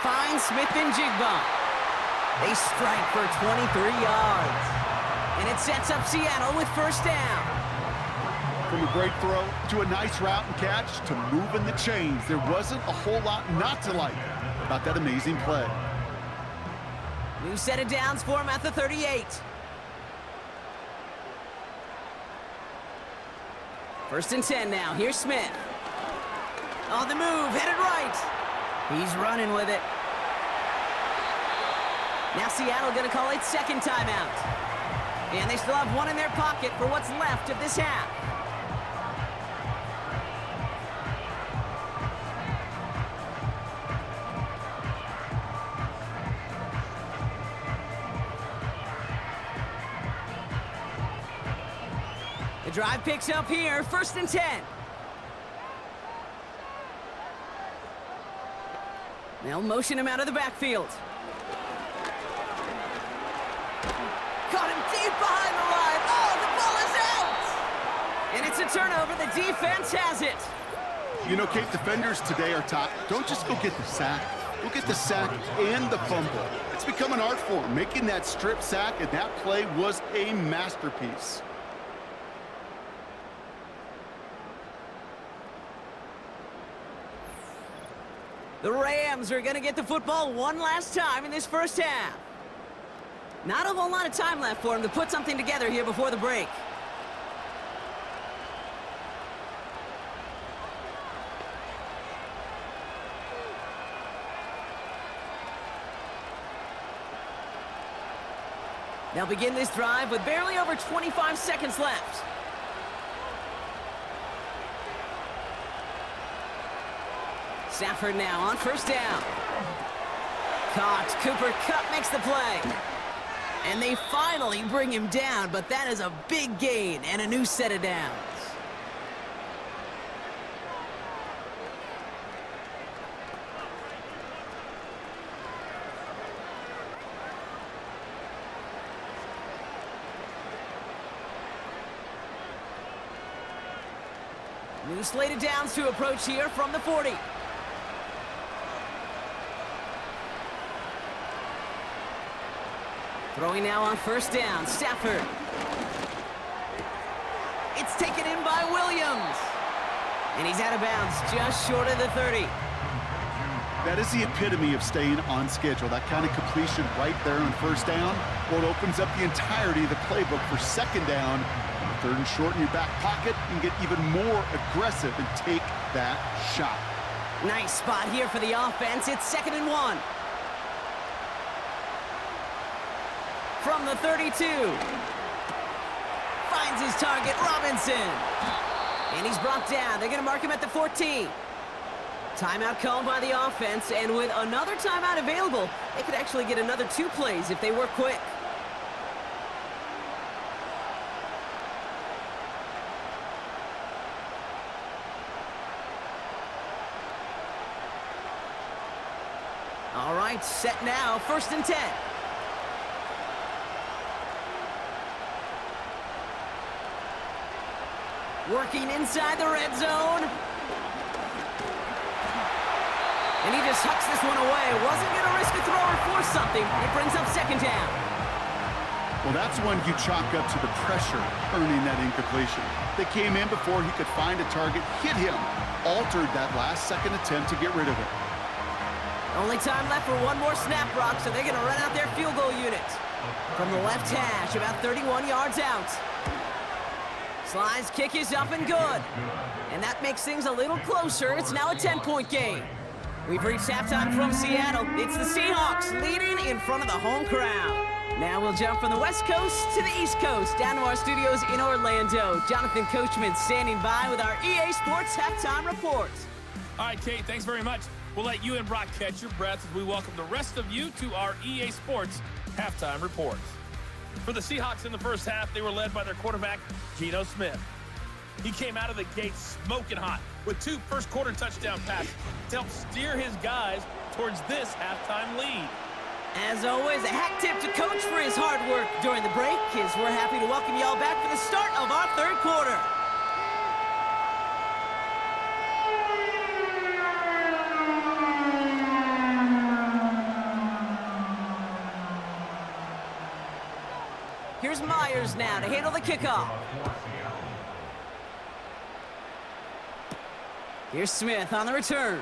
Finds Smith and Jigba. They strike for 23 yards. And it sets up Seattle with first down. From a great throw to a nice route and catch to moving the chains, there wasn't a whole lot not to like about that amazing play. New set of downs for him at the 38. First and 10 now. Here's Smith. On the move, headed right. He's running with it. Now Seattle going to call it second timeout. And they still have one in their pocket for what's left of this half. The drive picks up here, first and 10. They'll motion him out of the backfield. Caught him deep behind the line. Oh, the ball is out! And it's a turnover. The defense has it. You know, Kate, defenders today are taught, don't just go get the sack. Go get the sack and the fumble. It's become an art form, making that strip sack, and that play was a masterpiece. The Rams are going to get the football one last time in this first half. Not a whole lot of time left for him to put something together here before the break. They'll begin this drive with barely over 25 seconds left. Stafford now on first down. Caught. Cooper Kupp makes the play. And they finally bring him down, but that is a big gain and a new set of downs. New slated downs to approach here from the 40. Throwing now on first down, Stafford. It's taken in by Williams. And he's out of bounds, just short of the 30. That is the epitome of staying on schedule. That kind of completion right there on first down. Well, it opens up the entirety of the playbook for second down. Third and short in your back pocket, you can get even more aggressive and take that shot. Nice spot here for the offense. It's 2nd and 1. From the 32. Finds his target, Robinson. And he's brought down. They're going to mark him at the 14. Timeout called by the offense, and with another timeout available, they could actually get another 2 plays if they work quick. All right, set now, 1st and 10. Working inside the red zone. And he just hucks this one away. Wasn't going to risk a throw or force something. It brings up second down. Well, that's when you chalk up to the pressure earning that incompletion. They came in before he could find a target, hit him, altered that last-second attempt to get rid of it. Only time left for one more snap, Brock, so they're going to run out their field goal unit. From the left hash, about 31 yards out. Sly's kick is up and good. And that makes things a little closer. It's now a 10-point game. We've reached halftime from Seattle. It's the Seahawks leading in front of the home crowd. Now we'll jump from the West Coast to the East Coast, down to our studios in Orlando. Jonathan Coachman standing by with our EA Sports halftime report. All right, Kate, thanks very much. We'll let you and Brock catch your breath as we welcome the rest of you to our EA Sports Halftime reports. For the Seahawks in the first half, they were led by their quarterback, Geno Smith. He came out of the gate smoking hot with 2 first-quarter touchdown passes to help steer his guys towards this halftime lead. As always, a hat tip to Coach for his hard work during the break, as we're happy to welcome you all back for the start of our third quarter. Here's Myers now to handle the kickoff. Here's Smith on the return.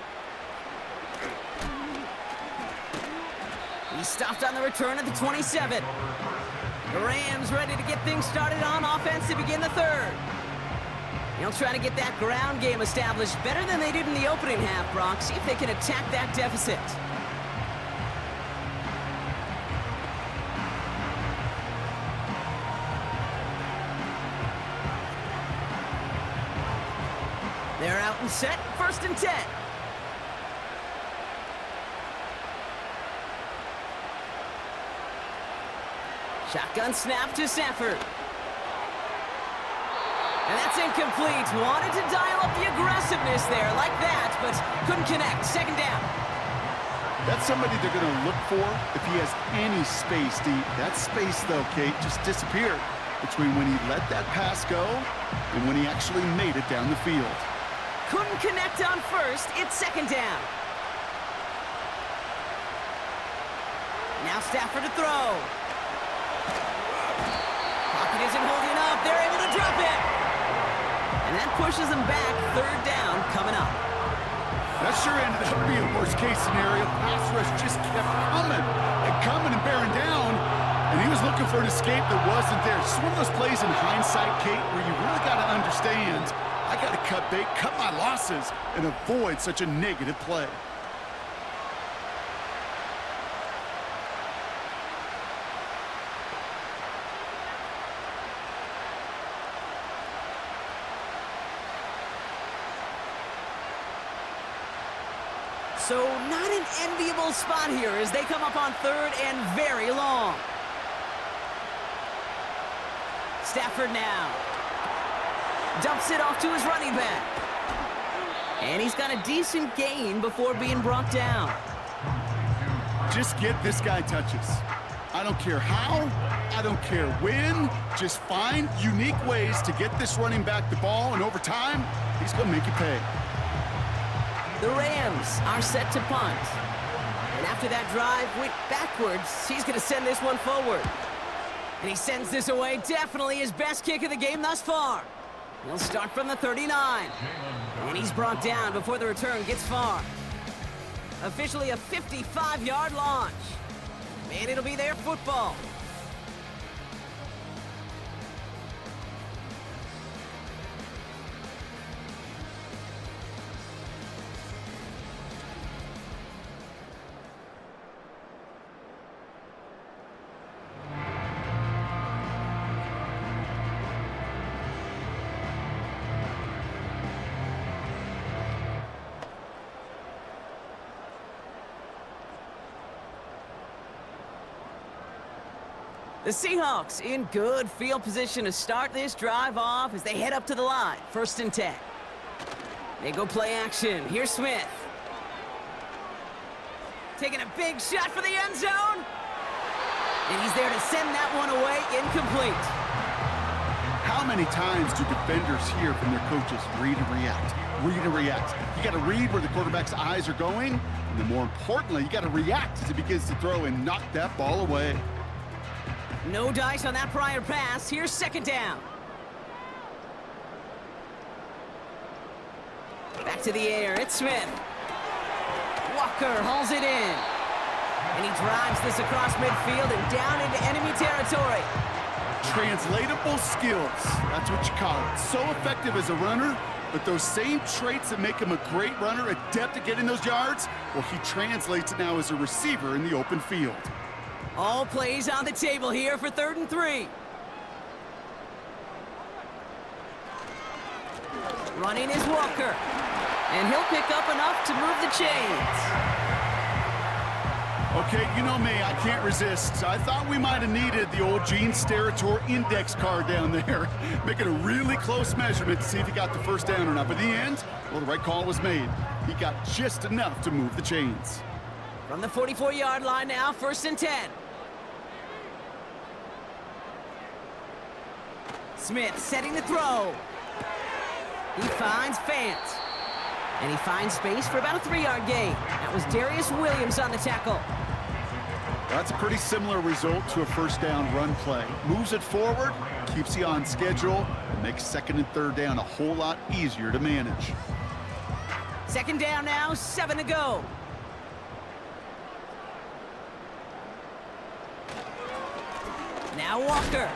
He stopped on the return at the 27. The Rams ready to get things started on offense to begin the third. They'll try to get that ground game established better than they did in the opening half, Brock. See if they can attack that deficit. They're out and set, 1st and 10. Shotgun snap to Stafford. And that's incomplete. Wanted to dial up the aggressiveness there like that, but couldn't connect. 2nd down. That's somebody they're going to look for if he has any space deep. That space, though, Kate, just disappeared between when he let that pass go and when he actually made it down the field. Couldn't connect on 1st. It's 2nd down. Now Stafford to throw. Pocket isn't holding up. They're able to drop it. And that pushes them back. 3rd down coming up. That sure ended up being a worst-case scenario. Pass rush just kept coming and bearing down. And he was looking for an escape that wasn't there. Just one of those plays in hindsight, Kate, where you really got to understand, I got to cut bait, cut my losses, and avoid such a negative play. So not an enviable spot here as they come up on 3rd and very long. Stafford now. Dumps it off to his running back. And he's got a decent gain before being brought down. Just get this guy touches. I don't care how, I don't care when. Just find unique ways to get this running back the ball, and over time, he's going to make you pay. The Rams are set to punt. And after that drive went backwards, he's going to send this one forward. And he sends this away, definitely his best kick of the game thus far. He'll start from the 39. And he's brought down before the return gets far. Officially a 55-yard launch. And it'll be their football. The Seahawks in good field position to start this drive off as they head up to the line. 1st and 10. They go play action. Here's Smith. Taking a big shot for the end zone. And he's there to send that one away, incomplete. How many times do defenders hear from their coaches, read and react, read and react? You got to read where the quarterback's eyes are going, and then more importantly, you got to react as he begins to throw and knock that ball away. No dice on that prior pass. Here's 2nd down. Back to the air. It's Smith. Walker hauls it in. And he drives this across midfield and down into enemy territory. Translatable skills. That's what you call it. So effective as a runner, but those same traits that make him a great runner, adept at getting those yards, well, he translates it now as a receiver in the open field. All plays on the table here for 3rd and 3. Running is Walker. And he'll pick up enough to move the chains. Okay, you know me, I can't resist. I thought we might have needed the old Gene Steratore index card down there. Making a really close measurement to see if he got the first down or not. But in the end, well, the right call was made. He got just enough to move the chains. From the 44-yard line now, 1st and 10. Smith setting the throw. He finds Fant. And he finds space for about a 3-yard gain. That was Darius Williams on the tackle. That's a pretty similar result to a first down run play. Moves it forward, keeps you on schedule, and makes 2nd and 3rd down a whole lot easier to manage. 2nd down now, 7 to go. Now Walker.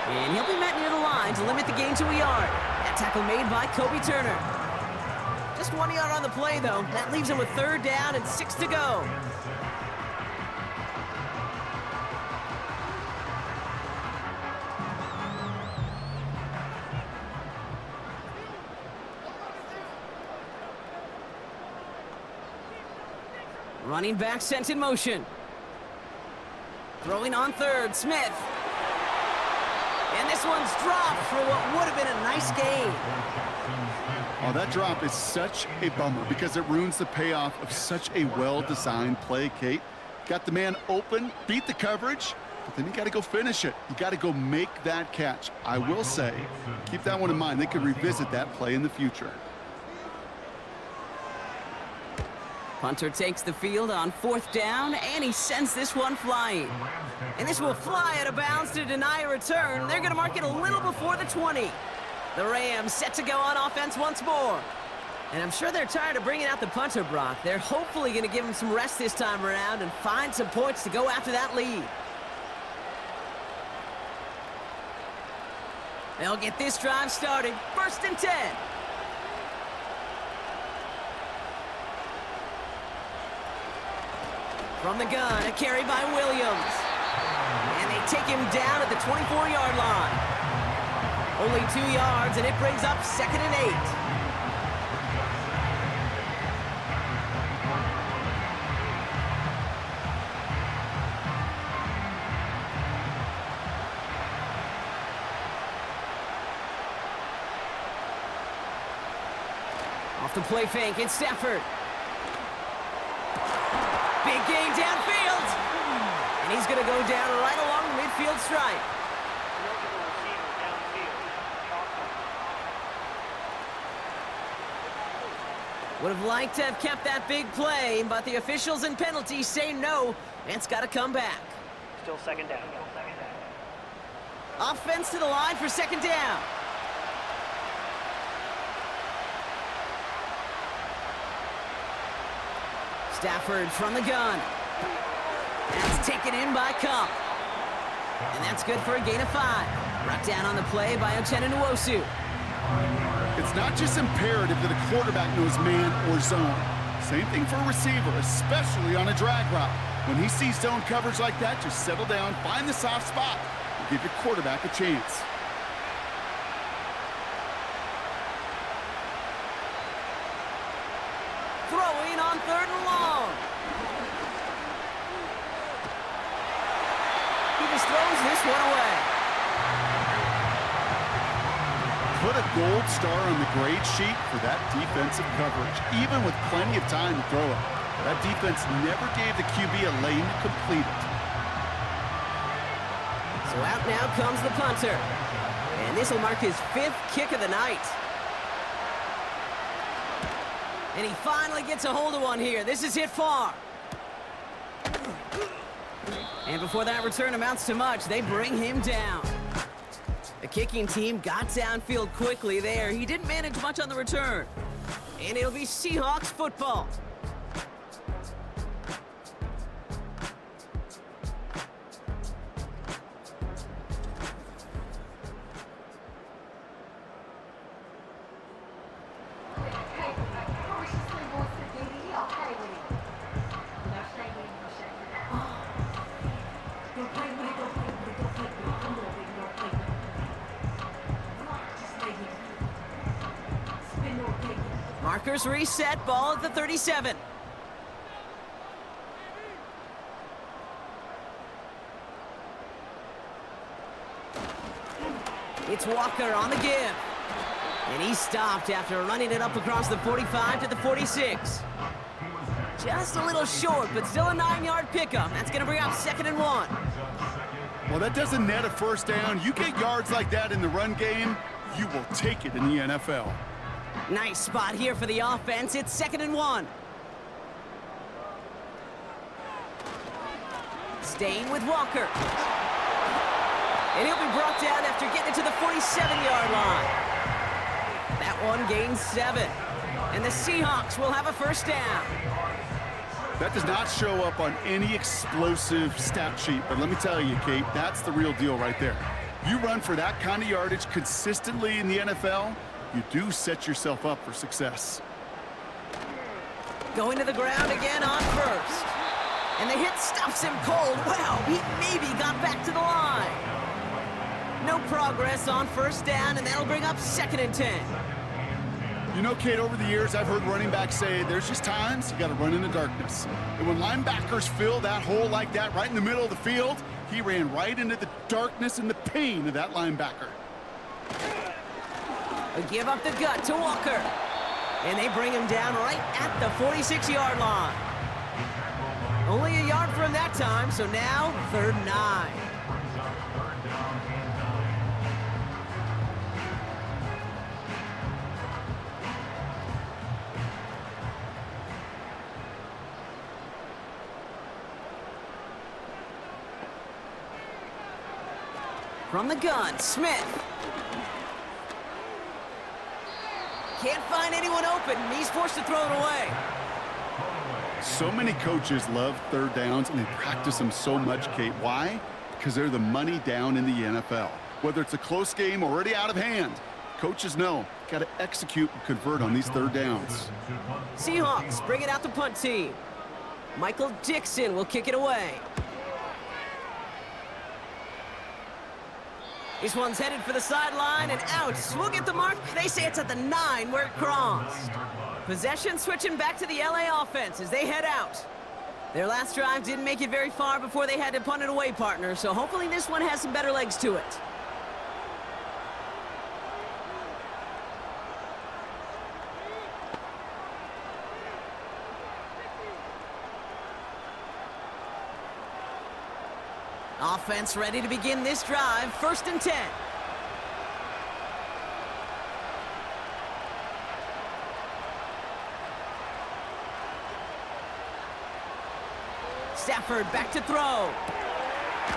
And he'll be met near the line to limit the gain to a yard. That tackle made by Kobe Turner. Just 1 yard on the play, though. That leaves him with 3rd down and 6 to go. Running back sent in motion. Throwing on 3rd, Smith. And this one's dropped for what would have been a nice gain. Oh, that drop is such a bummer because it ruins the payoff of such a well-designed play, Kate. Got the man open, beat the coverage, but then you got to go finish it. You got to go make that catch. I will say, keep that one in mind. They could revisit that play in the future. Punter takes the field on 4th down, and he sends this one flying. And this will fly out of bounds to deny a return. They're going to mark it a little before the 20. The Rams set to go on offense once more. And I'm sure they're tired of bringing out the punter, Brock. They're hopefully going to give him some rest this time around and find some points to go after that lead. They'll get this drive started. 1st and 10. From the gun, a carry by Williams. And they take him down at the 24-yard line. Only 2 yards, and it brings up 2nd and 8. Off the play fake, it's Stafford. Big gain downfield. And he's going to go down right along the midfield stripe. Would have liked to have kept that big play, but the officials and penalties say no, and it's got to come back. Still 2nd down. Offense to the line for 2nd down. Stafford from the gun. That's taken in by Cup. And that's good for a gain of 5. Brought down on the play by Uchenna Nwosu. It's not just imperative that a quarterback knows man or zone. Same thing for a receiver, especially on a drag route. When he sees zone coverage like that, just settle down, find the soft spot, and give your quarterback a chance. Throwing on 3rd and long. He just throws this one away. Put a gold star on the grade sheet for that defensive coverage, even with plenty of time to throw it. That defense never gave the QB a lane to complete it. So out now comes the punter. And this will mark his 5th kick of the night. And he finally gets a hold of one here. This is hit far. And before that return amounts to much, they bring him down. The kicking team got downfield quickly there. He didn't manage much on the return. And it'll be Seahawks football. Markers reset, ball at the 37. It's Walker on the give. And he stopped after running it up across the 45 to the 46. Just a little short, but still a 9-yard pickup. That's going to bring up 2nd and 1. Well, that doesn't net a first down. You get yards like that in the run game, you will take it in the NFL. Nice spot here for the offense. It's 2nd and 1. Staying with Walker. And he'll be brought down after getting it to the 47-yard line. That one gains 7. And the Seahawks will have a first down. That does not show up on any explosive stat sheet, but let me tell you, Kate, that's the real deal right there. You run for that kind of yardage consistently in the NFL, you do set yourself up for success. Going to the ground again on first. And the hit stops him cold. Wow, he maybe got back to the line. No progress on first down, and that'll bring up 2nd and 10. You know, Kate, over the years, I've heard running backs say there's just times you got to run in the darkness. And when linebackers fill that hole like that right in the middle of the field, he ran right into the darkness and the pain of that linebacker. Give up the gut to Walker. And they bring him down right at the 46-yard line. Only a yard for him that time, so now 3rd and 9. From the gun, Smith. Can't find anyone open. He's forced to throw it away. So many coaches love 3rd downs, and they practice them so much, Kate. Why? Because they're the money down in the NFL. Whether it's a close game already out of hand, coaches know, got to execute and convert on these 3rd downs. Seahawks bringing out the punt team. Michael Dixon will kick it away. This one's headed for the sideline and out. We'll get the mark. They say it's at the 9 where it crossed. Possession switching back to the LA offense as they head out. Their last drive didn't make it very far before they had to punt it away, partner, so hopefully this one has some better legs to it. Offense ready to begin this drive. 1st and 10. Stafford back to throw.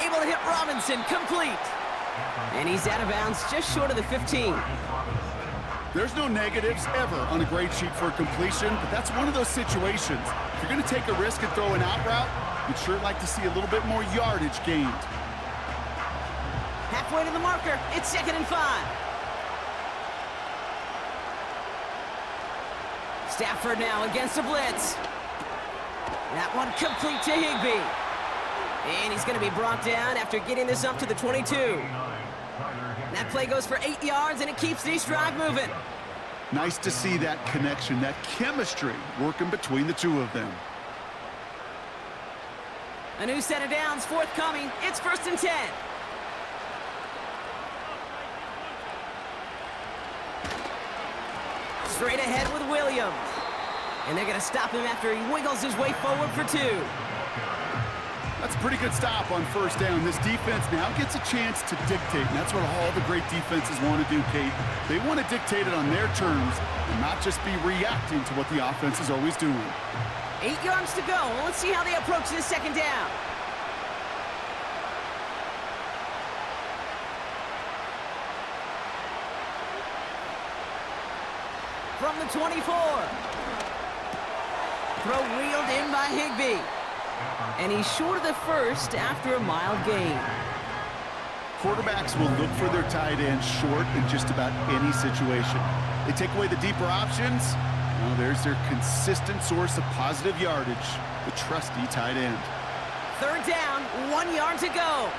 Able to hit Robinson, complete. And he's out of bounds just short of the 15. There's no negatives ever on a grade sheet for a completion, but that's one of those situations. If you're going to take a risk and throw an out route, you'd sure like to see a little bit more yardage gained. Halfway to the marker. It's 2nd and 5. Stafford now against a blitz. That one complete to Higbee. And he's going to be brought down after getting this up to the 22. That play goes for 8 yards, and it keeps this drive moving. Nice to see that connection, that chemistry working between the two of them. A new set of downs forthcoming. It's 1st and 10. Straight ahead with Williams. And they're going to stop him after he wiggles his way forward for 2. That's a pretty good stop on 1st down. This defense now gets a chance to dictate, and that's what all the great defenses want to do, Kate. They want to dictate it on their terms and not just be reacting to what the offense is always doing. 8 yards to go. Well, let's see how they approach this 2nd down. From the 24. Throw reeled in by Higbee. And he's short of the 1st after a mild gain. Quarterbacks will look for their tight end short in just about any situation. They take away the deeper options. Well, there's their consistent source of positive yardage, the trusty tight end. 3rd down, 1 yard to go.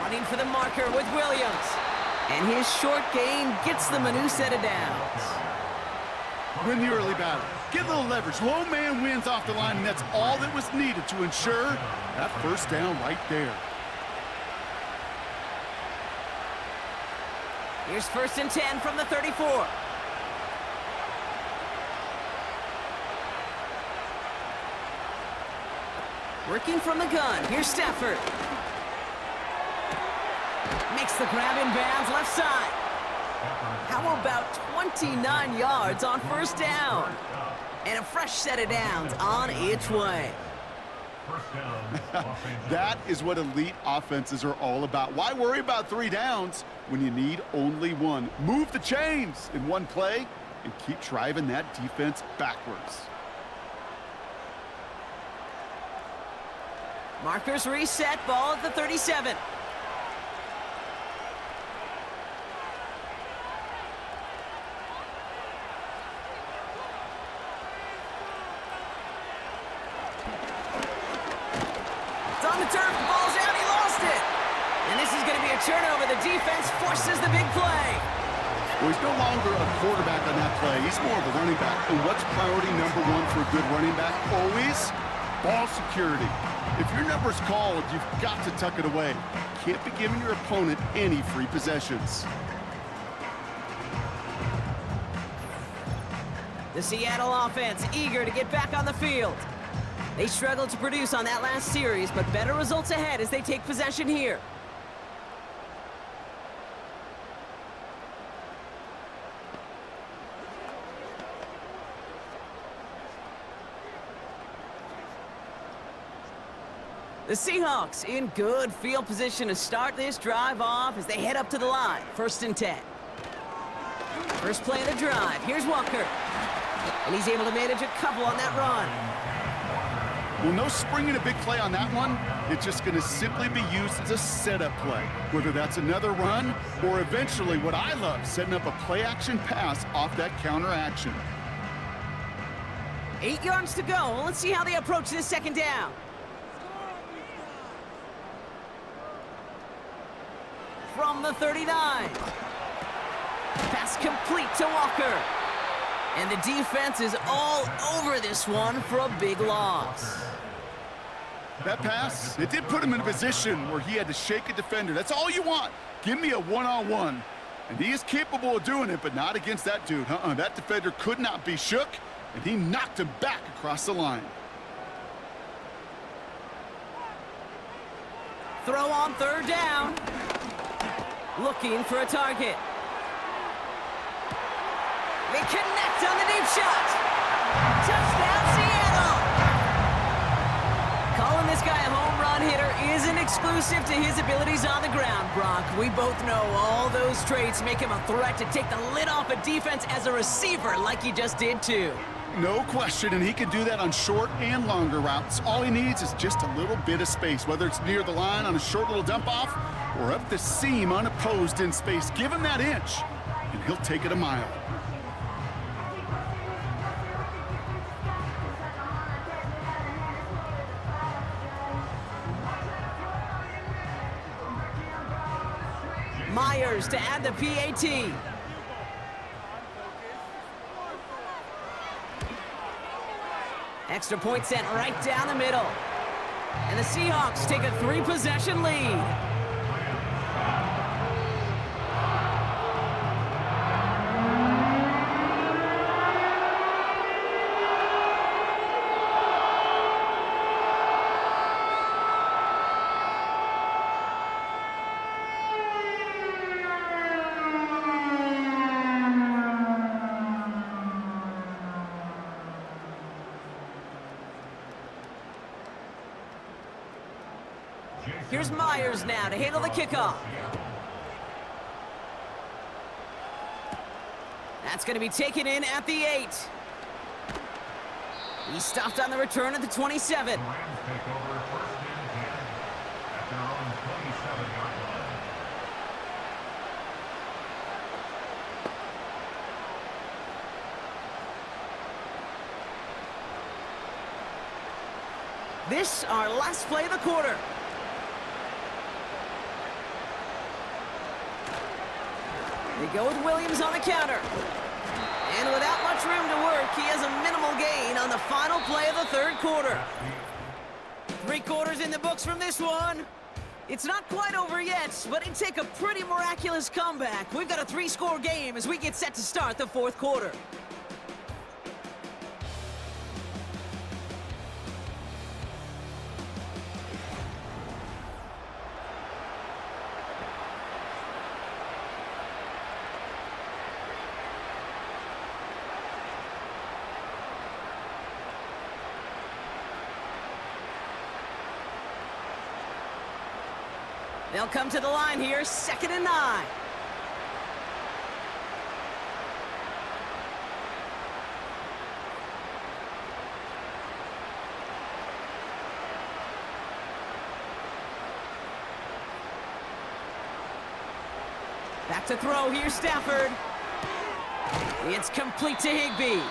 Running for the marker with Williams. And his short gain gets them a new set of downs. Win the early battle. Get a little leverage. Low man wins off the line, and that's all that was needed to ensure that 1st down right there. Here's 1st and 10 from the 34. Working from the gun. Here's Stafford. Makes the grab in bounds left side. How about 29 yards on 1st down? And a fresh set of downs on its way. That is what elite offenses are all about. Why worry about 3 downs when you need only 1? Move the chains in 1 play and keep driving that defense backwards. Markers reset, ball at the 37. It's on the turf, the ball's out, he lost it. And this is going to be a turnover. The defense forces the big play. Well, he's no longer a quarterback on that play. He's more of a running back. And what's priority number 1 for a good running back? Always ball security. If your number's called, you've got to tuck it away. Can't be giving your opponent any free possessions. The Seattle offense eager to get back on the field. They struggled to produce on that last series, but better results ahead as they take possession here. The Seahawks in good field position to start this drive off as they head up to the line. 1st and 10. First play of the drive. Here's Walker. And he's able to manage a couple on that run. Well, no springing a big play on that one. It's just going to simply be used as a setup play, whether that's another run or eventually what I love, setting up a play-action pass off that counter action. 8 yards to go. Let's see how they approach this 2nd down. From the 39. Pass complete to Walker. And the defense is all over this one for a big loss. That pass, it did put him in a position where he had to shake a defender. That's all you want. Give me a one-on-one. And he is capable of doing it, but not against that dude. That defender could not be shook, and he knocked him back across the line. Throw on 3rd down. Looking for a target. They connect on the deep shot. Touchdown, Seattle! Calling this guy a home run hitter isn't exclusive to his abilities on the ground, Brock. We both know all those traits make him a threat to take the lid off a defense as a receiver like he just did too. No question, and he can do that on short and longer routes. All he needs is just a little bit of space, whether it's near the line on a short little dump-off or up the seam unopposed in space. Give him that inch, and he'll take it a mile. Myers to add the PAT. Extra point sent right down the middle. And the Seahawks take a 3-possession lead. Here's Myers now to handle the kickoff. That's going to be taken in at the 8. He stopped on the return at the 27. This our last play of the quarter. They go with Williams on the counter. And without much room to work, he has a minimal gain on the final play of the 3rd quarter. 3 quarters in the books from this one. It's not quite over yet, but it'd take a pretty miraculous comeback. We've got a 3-score game as we get set to start the fourth quarter. They'll come to the line here, 2nd and 9. Back to throw, here's Stafford. It's complete to Higbee.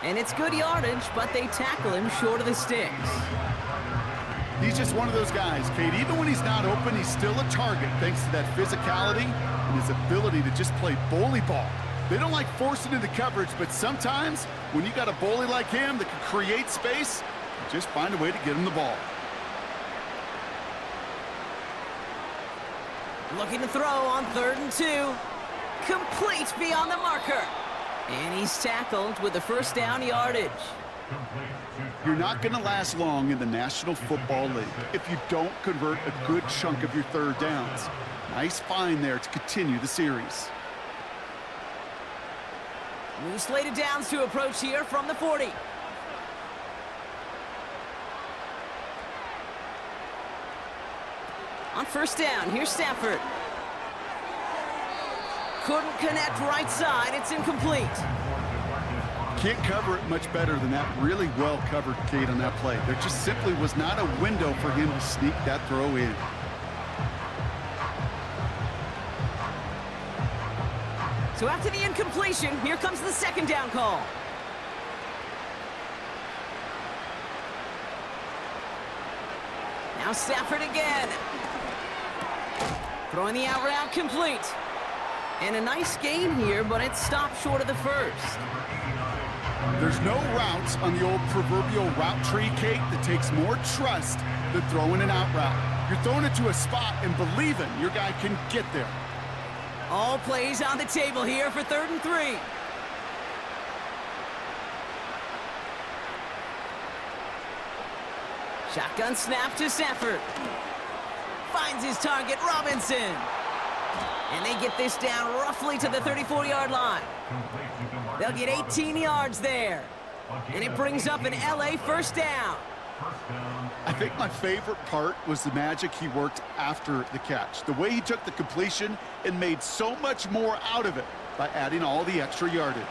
And it's good yardage, but they tackle him short of the sticks. He's just one of those guys, Kate. Even when he's not open, he's still a target thanks to that physicality and his ability to just play bully ball. They don't like forcing into coverage, but sometimes when you got a bully like him that can create space, you just find a way to get him the ball. Looking to throw on 3rd and 2. Complete beyond the marker. And he's tackled with the first down yardage. You're not going to last long in the National Football League if you don't convert a good chunk of your 3rd downs. Nice find there to continue the series. New slated downs to approach here from the 40. On 1st down, here's Stafford. Couldn't connect right side, it's incomplete. Can't cover it much better than that. Really well covered, Kate, on that play. There just simply was not a window for him to sneak that throw in. So after the incompletion, here comes the 2nd down call. Now Stafford again. Throwing the out route complete. And a nice gain here, but it stopped short of the 1st. There's no routes on the old proverbial route tree, Kate, that takes more trust than throwing an out route. You're throwing it to a spot and believing your guy can get there. All plays on the table here for 3rd and 3. Shotgun snap to Stafford. Finds his target, Robinson. And they get this down roughly to the 34-yard line. They'll get 18 yards there. And it brings up an LA 1st down. I think my favorite part was the magic he worked after the catch. The way he took the completion and made so much more out of it by adding all the extra yardage.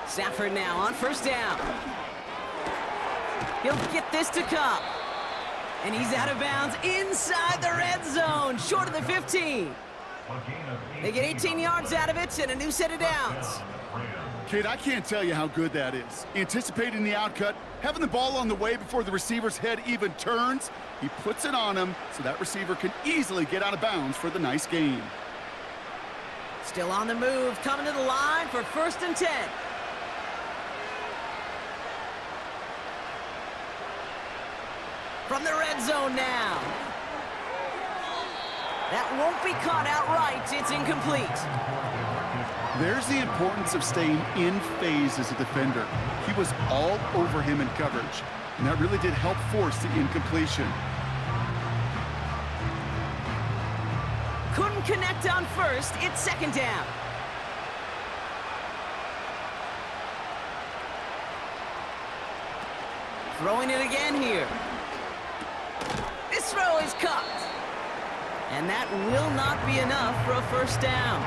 Stafford now on 1st down. He'll get this to Cup. And he's out of bounds inside the red zone, short of the 15. They get 18 yards out of it and a new set of downs. Kate, I can't tell you how good that is. Anticipating the outcut, having the ball on the way before the receiver's head even turns, he puts it on him so that receiver can easily get out of bounds for the nice gain. Still on the move, coming to the line for 1st and 10. From the red zone now. That won't be caught outright. It's incomplete. There's the importance of staying in phase as a defender. He was all over him in coverage, and that really did help force the incompletion. Couldn't connect on 1st. It's 2nd down. Throwing it again here. This throw is caught. And that will not be enough for a 1st down.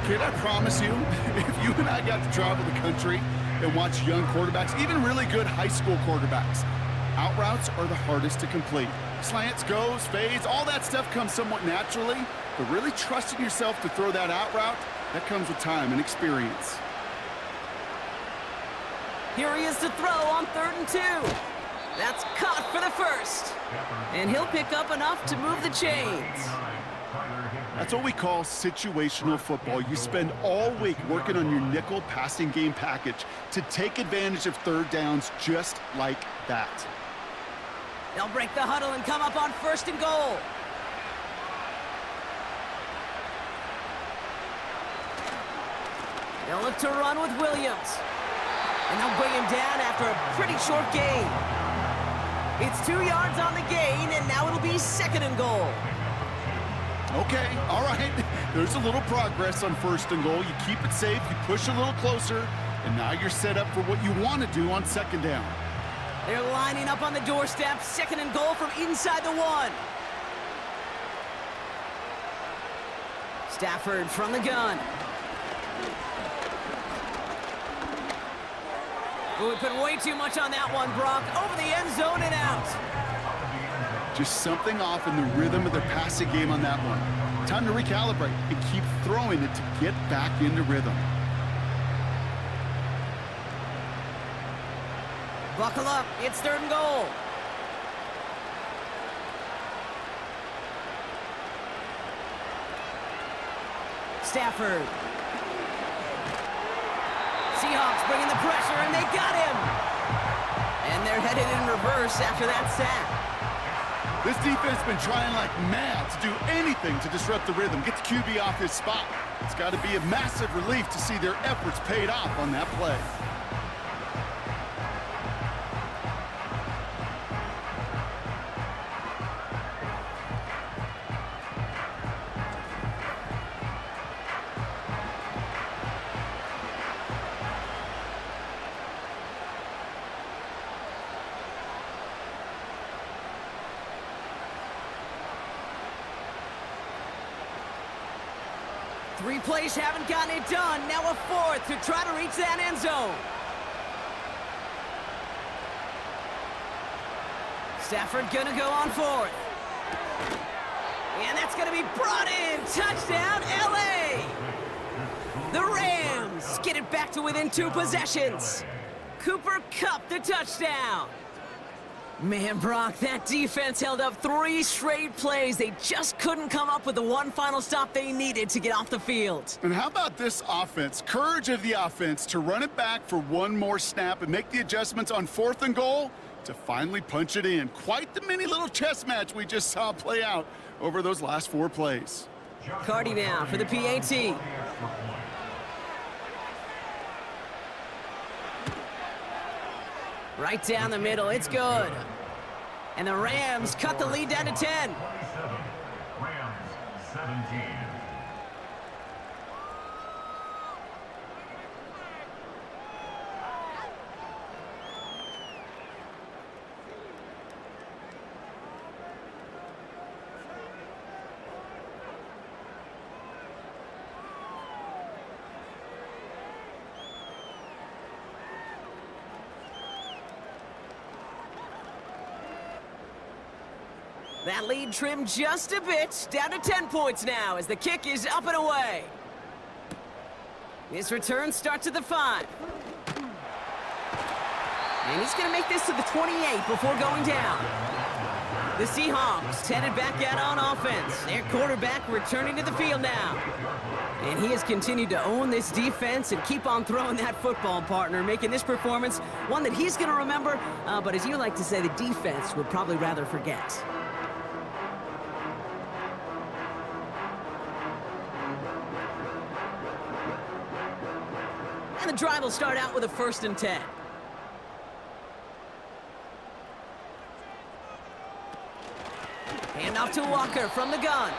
Kid, I promise you, if you and I got to travel the country and watch young quarterbacks, even really good high school quarterbacks, out routes are the hardest to complete. Slants, goes, fades, all that stuff comes somewhat naturally, but really trusting yourself to throw that out route, that comes with time and experience. Here he is to throw on 3rd and 2. That's caught for the 1st. And he'll pick up enough to move the chains. That's what we call situational football. You spend all week working on your nickel passing game package to take advantage of third downs just like that. They'll break the huddle and come up on 1st and goal. They'll look to run with Williams. And they'll bring him down after a pretty short gain. It's 2 yards on the gain, and now it'll be 2nd and goal. Okay, all right. There's a little progress on 1st and goal. You keep it safe, you push a little closer, and now you're set up for what you want to do on 2nd down. They're lining up on the doorstep. 2nd and goal from inside the 1. Stafford from the gun. Oh, we put way too much on that one, Brock. Over the end zone and out. Just something off in the rhythm of their passing game on that one. Time to recalibrate and keep throwing it to get back into rhythm. Buckle up. It's 3rd and goal. Stafford. Seahawks bringing the pressure, and they got him. And they're headed in reverse after that sack. This defense has been trying like mad to do anything to disrupt the rhythm, get the QB off his spot. It's got to be a massive relief to see their efforts paid off on that play. Three plays haven't gotten it done. Now a 4th to try to reach that end zone. Stafford gonna go on 4th. And that's gonna be brought in. Touchdown, LA! The Rams get it back to within 2 possessions. Cooper Kupp the touchdown. Man, Brock, that defense held up 3 straight plays. They just couldn't come up with the one final stop they needed to get off the field. And how about this offense? Courage of the offense to run it back for one more snap and make the adjustments on 4th and goal to finally punch it in. Quite the mini little chess match we just saw play out over those last 4 plays. Cardi now for the PAT. Right down the middle, it's good. And the Rams cut the lead down to 10. Rams 17. That lead trimmed just a bit, down to 10 points now as the kick is up and away. His return starts at the 5. And he's going to make this to the 28 before going down. The Seahawks headed back out on offense. Their quarterback returning to the field now. And he has continued to own this defense and keep on throwing that football, partner, making this performance one that he's going to remember, but as you like to say, the defense would probably rather forget. And the drive will start out with a 1st and 10. Hand off to Walker from the gun.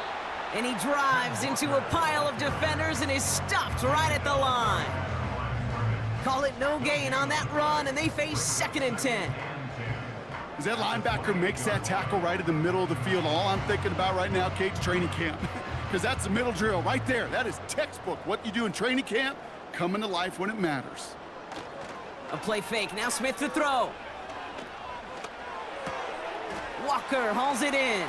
And he drives into a pile of defenders and is stopped right at the line. Call it no gain on that run, and they face 2nd and 10. As that linebacker makes that tackle right in the middle of the field, all I'm thinking about right now, Kate's training camp. Because that's the middle drill right there. That is textbook. What you do in training camp, coming to life when it matters. A play fake. Now Smith to throw. Walker hauls it in.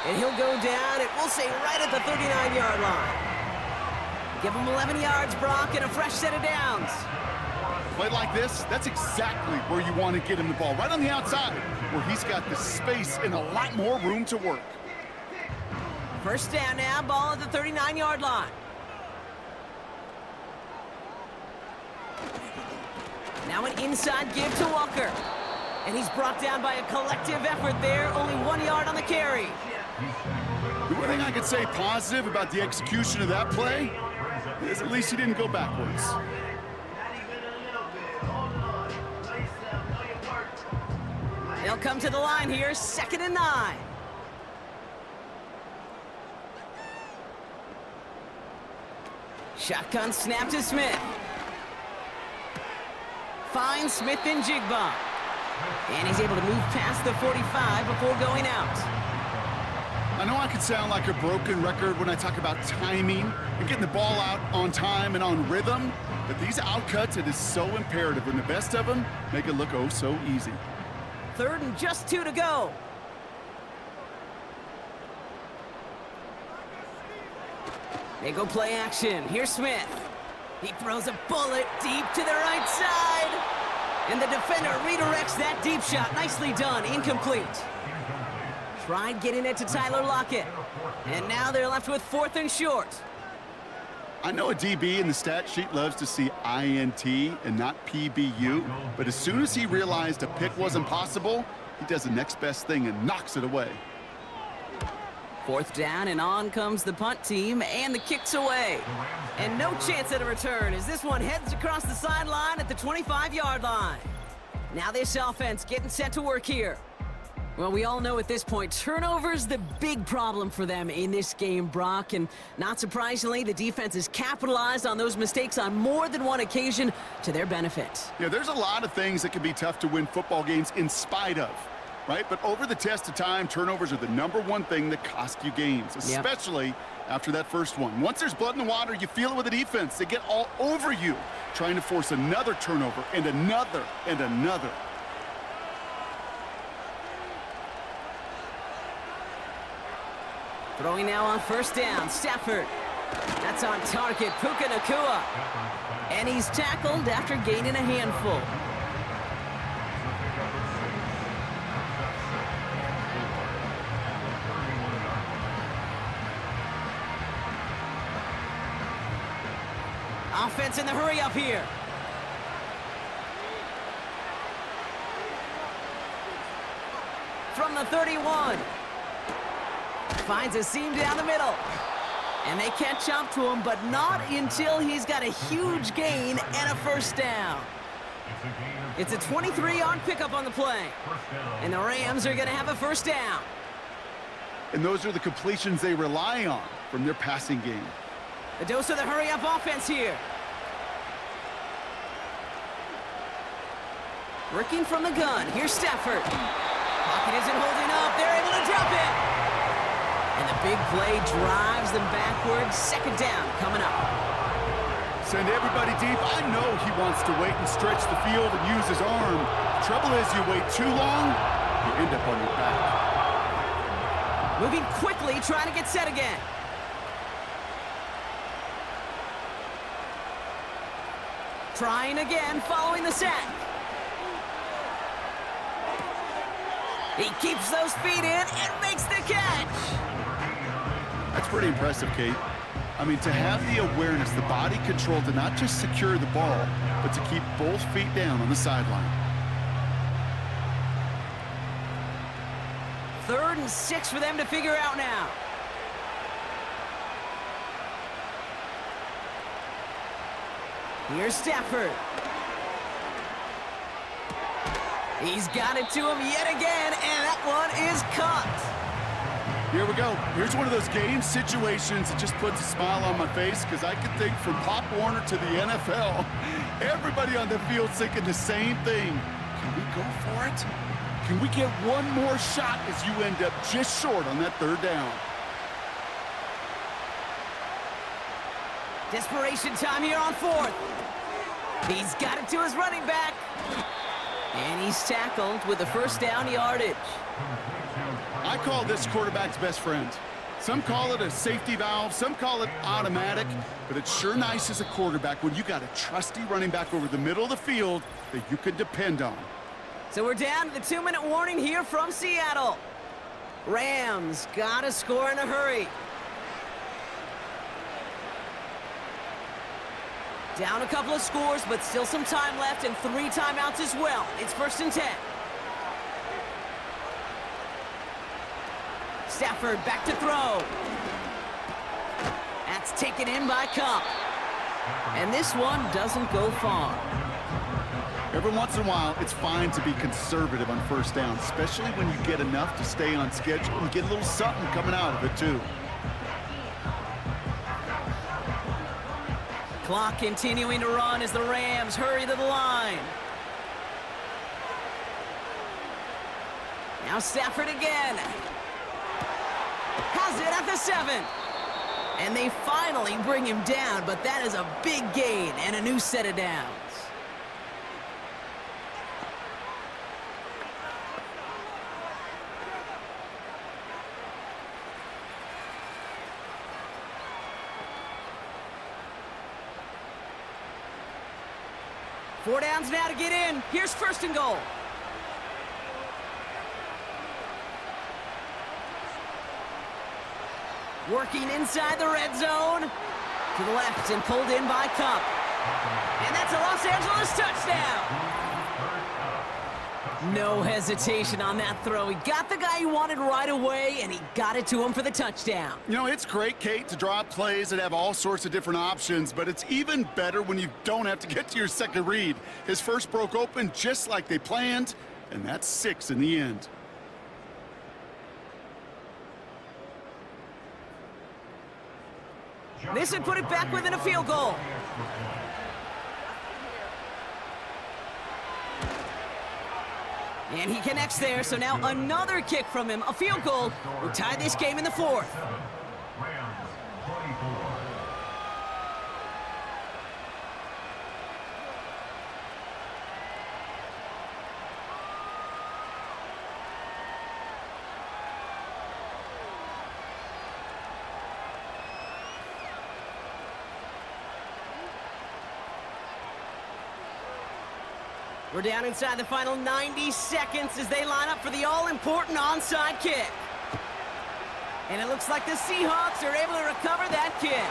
And he'll go down, it will say right at the 39-yard line. Give him 11 yards, Brock, and a fresh set of downs. Play like this, that's exactly where you want to get him the ball. Right on the outside, where he's got the space and a lot more room to work. First down now, ball at the 39-yard line. Now an inside give to Walker. And he's brought down by a collective effort there, only 1 yard on the carry. The one thing I could say positive about the execution of that play is at least he didn't go backwards. They'll come to the line here, 2nd and 9. Shotgun snap to Smith. Finds Smith and Jigba. And he's able to move past the 45 before going out. I know I could sound like a broken record when I talk about timing and getting the ball out on time and on rhythm, but these outcuts, it is so imperative, and the best of them make it look oh so easy. 3rd and just 2 to go. They go play action. Here's Smith. He throws a bullet deep to the right side. And the defender redirects that deep shot. Nicely done. Incomplete. Tried getting it to Tyler Lockett. And now they're left with 4th and short. I know a DB in the stat sheet loves to see INT and not PBU, but as soon as he realized a pick wasn't possible, he does the next best thing and knocks it away. 4th down, and on comes the punt team, and the kick's away. And no chance at a return as this one heads across the sideline at the 25-yard line. Now this offense getting set to work here. Well, we all know at this point, turnovers the big problem for them in this game, Brock. And not surprisingly, the defense has capitalized on those mistakes on more than one occasion to their benefit. Yeah, there's a lot of things that can be tough to win football games in spite of, right? But over the test of time, turnovers are the #1 thing that cost you games, especially after that first one. Once there's blood in the water, you feel it with the defense. They get all over you, trying to force another turnover and another and another. Throwing now on 1st down, Stafford. That's on target, Puka Nacua. And he's tackled after gaining a handful. Offense in the hurry up here. From the 31. Finds a seam down the middle. And they catch up to him, but not until he's got a huge gain and a 1st down. It's a 23-yard pickup on the play. And the Rams are going to have a 1st down. And those are the completions they rely on from their passing game. A dose of the hurry-up offense here. Working from the gun. Here's Stafford. Pocket isn't holding up. They're able to drop it. And the big play drives them backwards. 2nd down coming up. Send everybody deep. I know he wants to wait and stretch the field and use his arm. The trouble is you wait too long, you end up on your back. Moving quickly, trying to get set again. Trying again, following the sack. He keeps those feet in and makes the catch. That's pretty impressive, Kate. I mean, to have the awareness, the body control to not just secure the ball, but to keep both feet down on the sideline. 3rd and 6 for them to figure out now. Here's Stafford. He's got it to him yet again, and that one is caught. Here we go. Here's one of those game situations that just puts a smile on my face because I can think from Pop Warner to the NFL, everybody on the field thinking the same thing. Can we go for it? Can we get one more shot as you end up just short on that 3rd down? Desperation time here on 4th. He's got it to his running back. And he's tackled with a 1st down yardage. I call this quarterback's best friend. Some call it a safety valve, some call it automatic, but it's sure nice as a quarterback when you got a trusty running back over the middle of the field that you can depend on. So we're down to the 2-minute warning here from Seattle. Rams got to score in a hurry. Down a couple of scores, but still some time left and 3 timeouts as well. It's 1st and 10. Stafford back to throw. That's taken in by Cup. And this one doesn't go far. Every once in a while, it's fine to be conservative on 1st down, especially when you get enough to stay on schedule and get a little something coming out of it, too. Clock continuing to run as the Rams hurry to the line. Now Stafford again. Has it at the 7. And they finally bring him down, but that is a big gain and a new set of downs. Four downs now to get in. Here's 1st and goal. Working inside the red zone. To the left and pulled in by Cup. And that's a Los Angeles touchdown. No hesitation on that throw. He got the guy he wanted right away, and he got it to him for the touchdown. You know, it's great, Kate, to draw up plays that have all sorts of different options, but it's even better when you don't have to get to your second read. His first broke open just like they planned, and that's 6 in the end. This would put it back within a field goal. And he connects there, so now another kick from him, a field goal, will tie this game in the 4th. Rams 24. We're down inside the final 90 seconds as they line up for the all-important onside kick. And it looks like the Seahawks are able to recover that kick.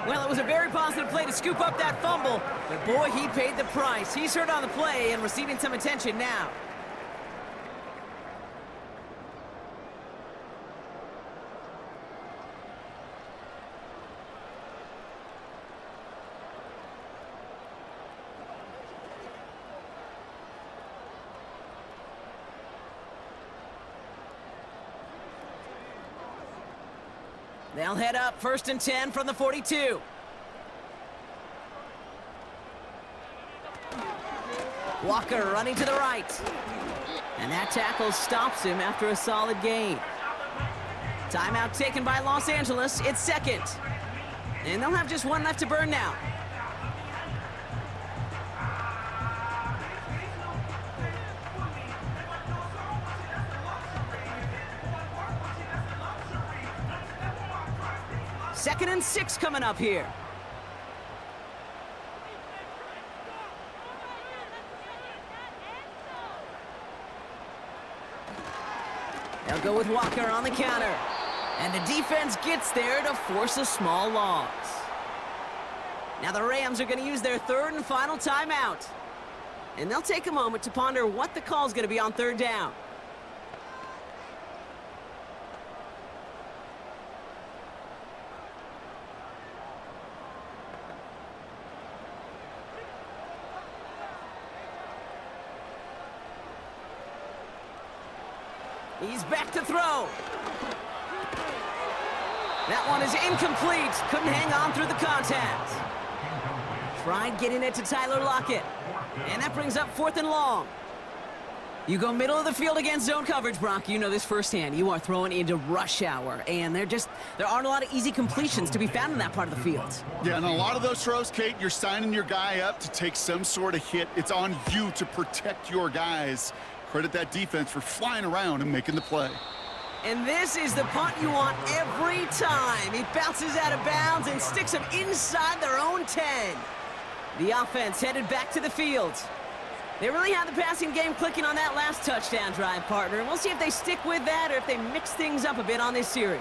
Well, it was a very positive play to scoop up that fumble, but boy, he paid the price. He's hurt on the play and receiving some attention now. They'll head up 1st and 10 from the 42. Walker running to the right. And that tackle stops him after a solid gain. Timeout taken by Los Angeles. It's 2nd. And they'll have just one left to burn now. Second and 6 coming up here. They'll go with Walker on the counter. And the defense gets there to force a small loss. Now the Rams are going to use their 3rd and final timeout. And they'll take a moment to ponder what the call is going to be on 3rd down. He's back to throw. That one is incomplete. Couldn't hang on through the contact. Tried getting it to Tyler Lockett. And that brings up 4th and long. You go middle of the field against zone coverage, Brock. You know this firsthand. You are throwing into rush hour. And there aren't a lot of easy completions to be found in that part of the field. Yeah, and a lot of those throws, Kate, you're signing your guy up to take some sort of hit. It's on you to protect your guys. Credit that defense for flying around and making the play. And this is the punt you want every time. He bounces out of bounds and sticks them inside their own 10. The offense headed back to the field. They really had the passing game clicking on that last touchdown drive, partner. And we'll see if they stick with that or if they mix things up a bit on this series.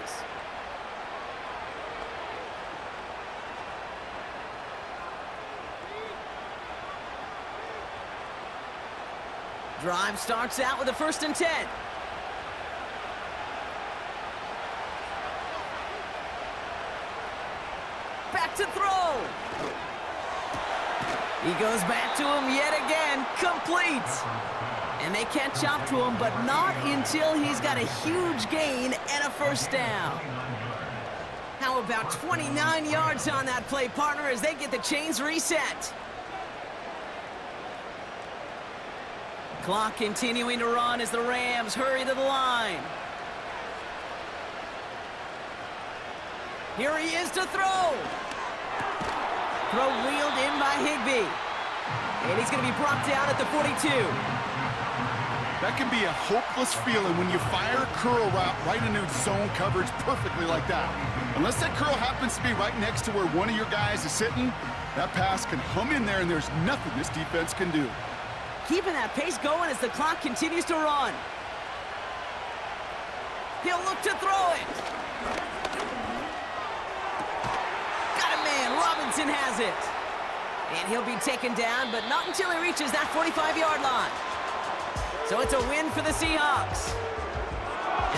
Drive starts out with a 1st and 10. Back to throw. He goes back to him yet again. Complete. And they catch up to him, but not until he's got a huge gain and a 1st down. How about 29 yards on that play, partner, as they get the chains reset. Clock continuing to run as the Rams hurry to the line. Here he is to throw. Throw wheeled in by Higbee. And he's going to be brought down at the 42. That can be a hopeless feeling when you fire a curl route right into zone coverage perfectly like that. Unless that curl happens to be right next to where one of your guys is sitting, that pass can hum in there and there's nothing this defense can do. Keeping that pace going as the clock continues to run. He'll look to throw it. Got a man. Robinson has it. And he'll be taken down, but not until he reaches that 45-yard line. So it's a win for the Seahawks.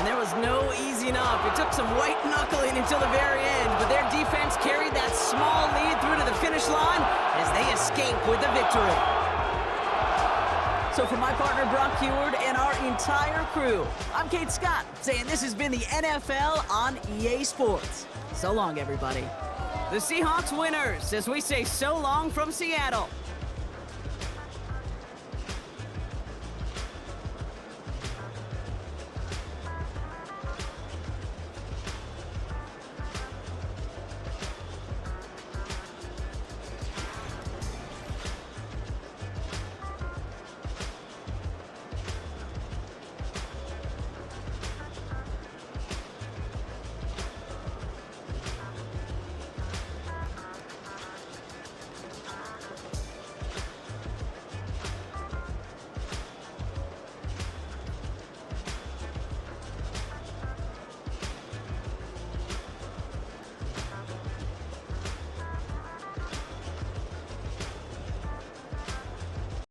And there was no easing up. It took some white knuckling until the very end, but their defense carried that small lead through to the finish line as they escape with the victory. So for my partner Brock Heward and our entire crew, I'm Kate Scott saying this has been the NFL on EA Sports. So long, everybody. The Seahawks winners as we say so long from Seattle.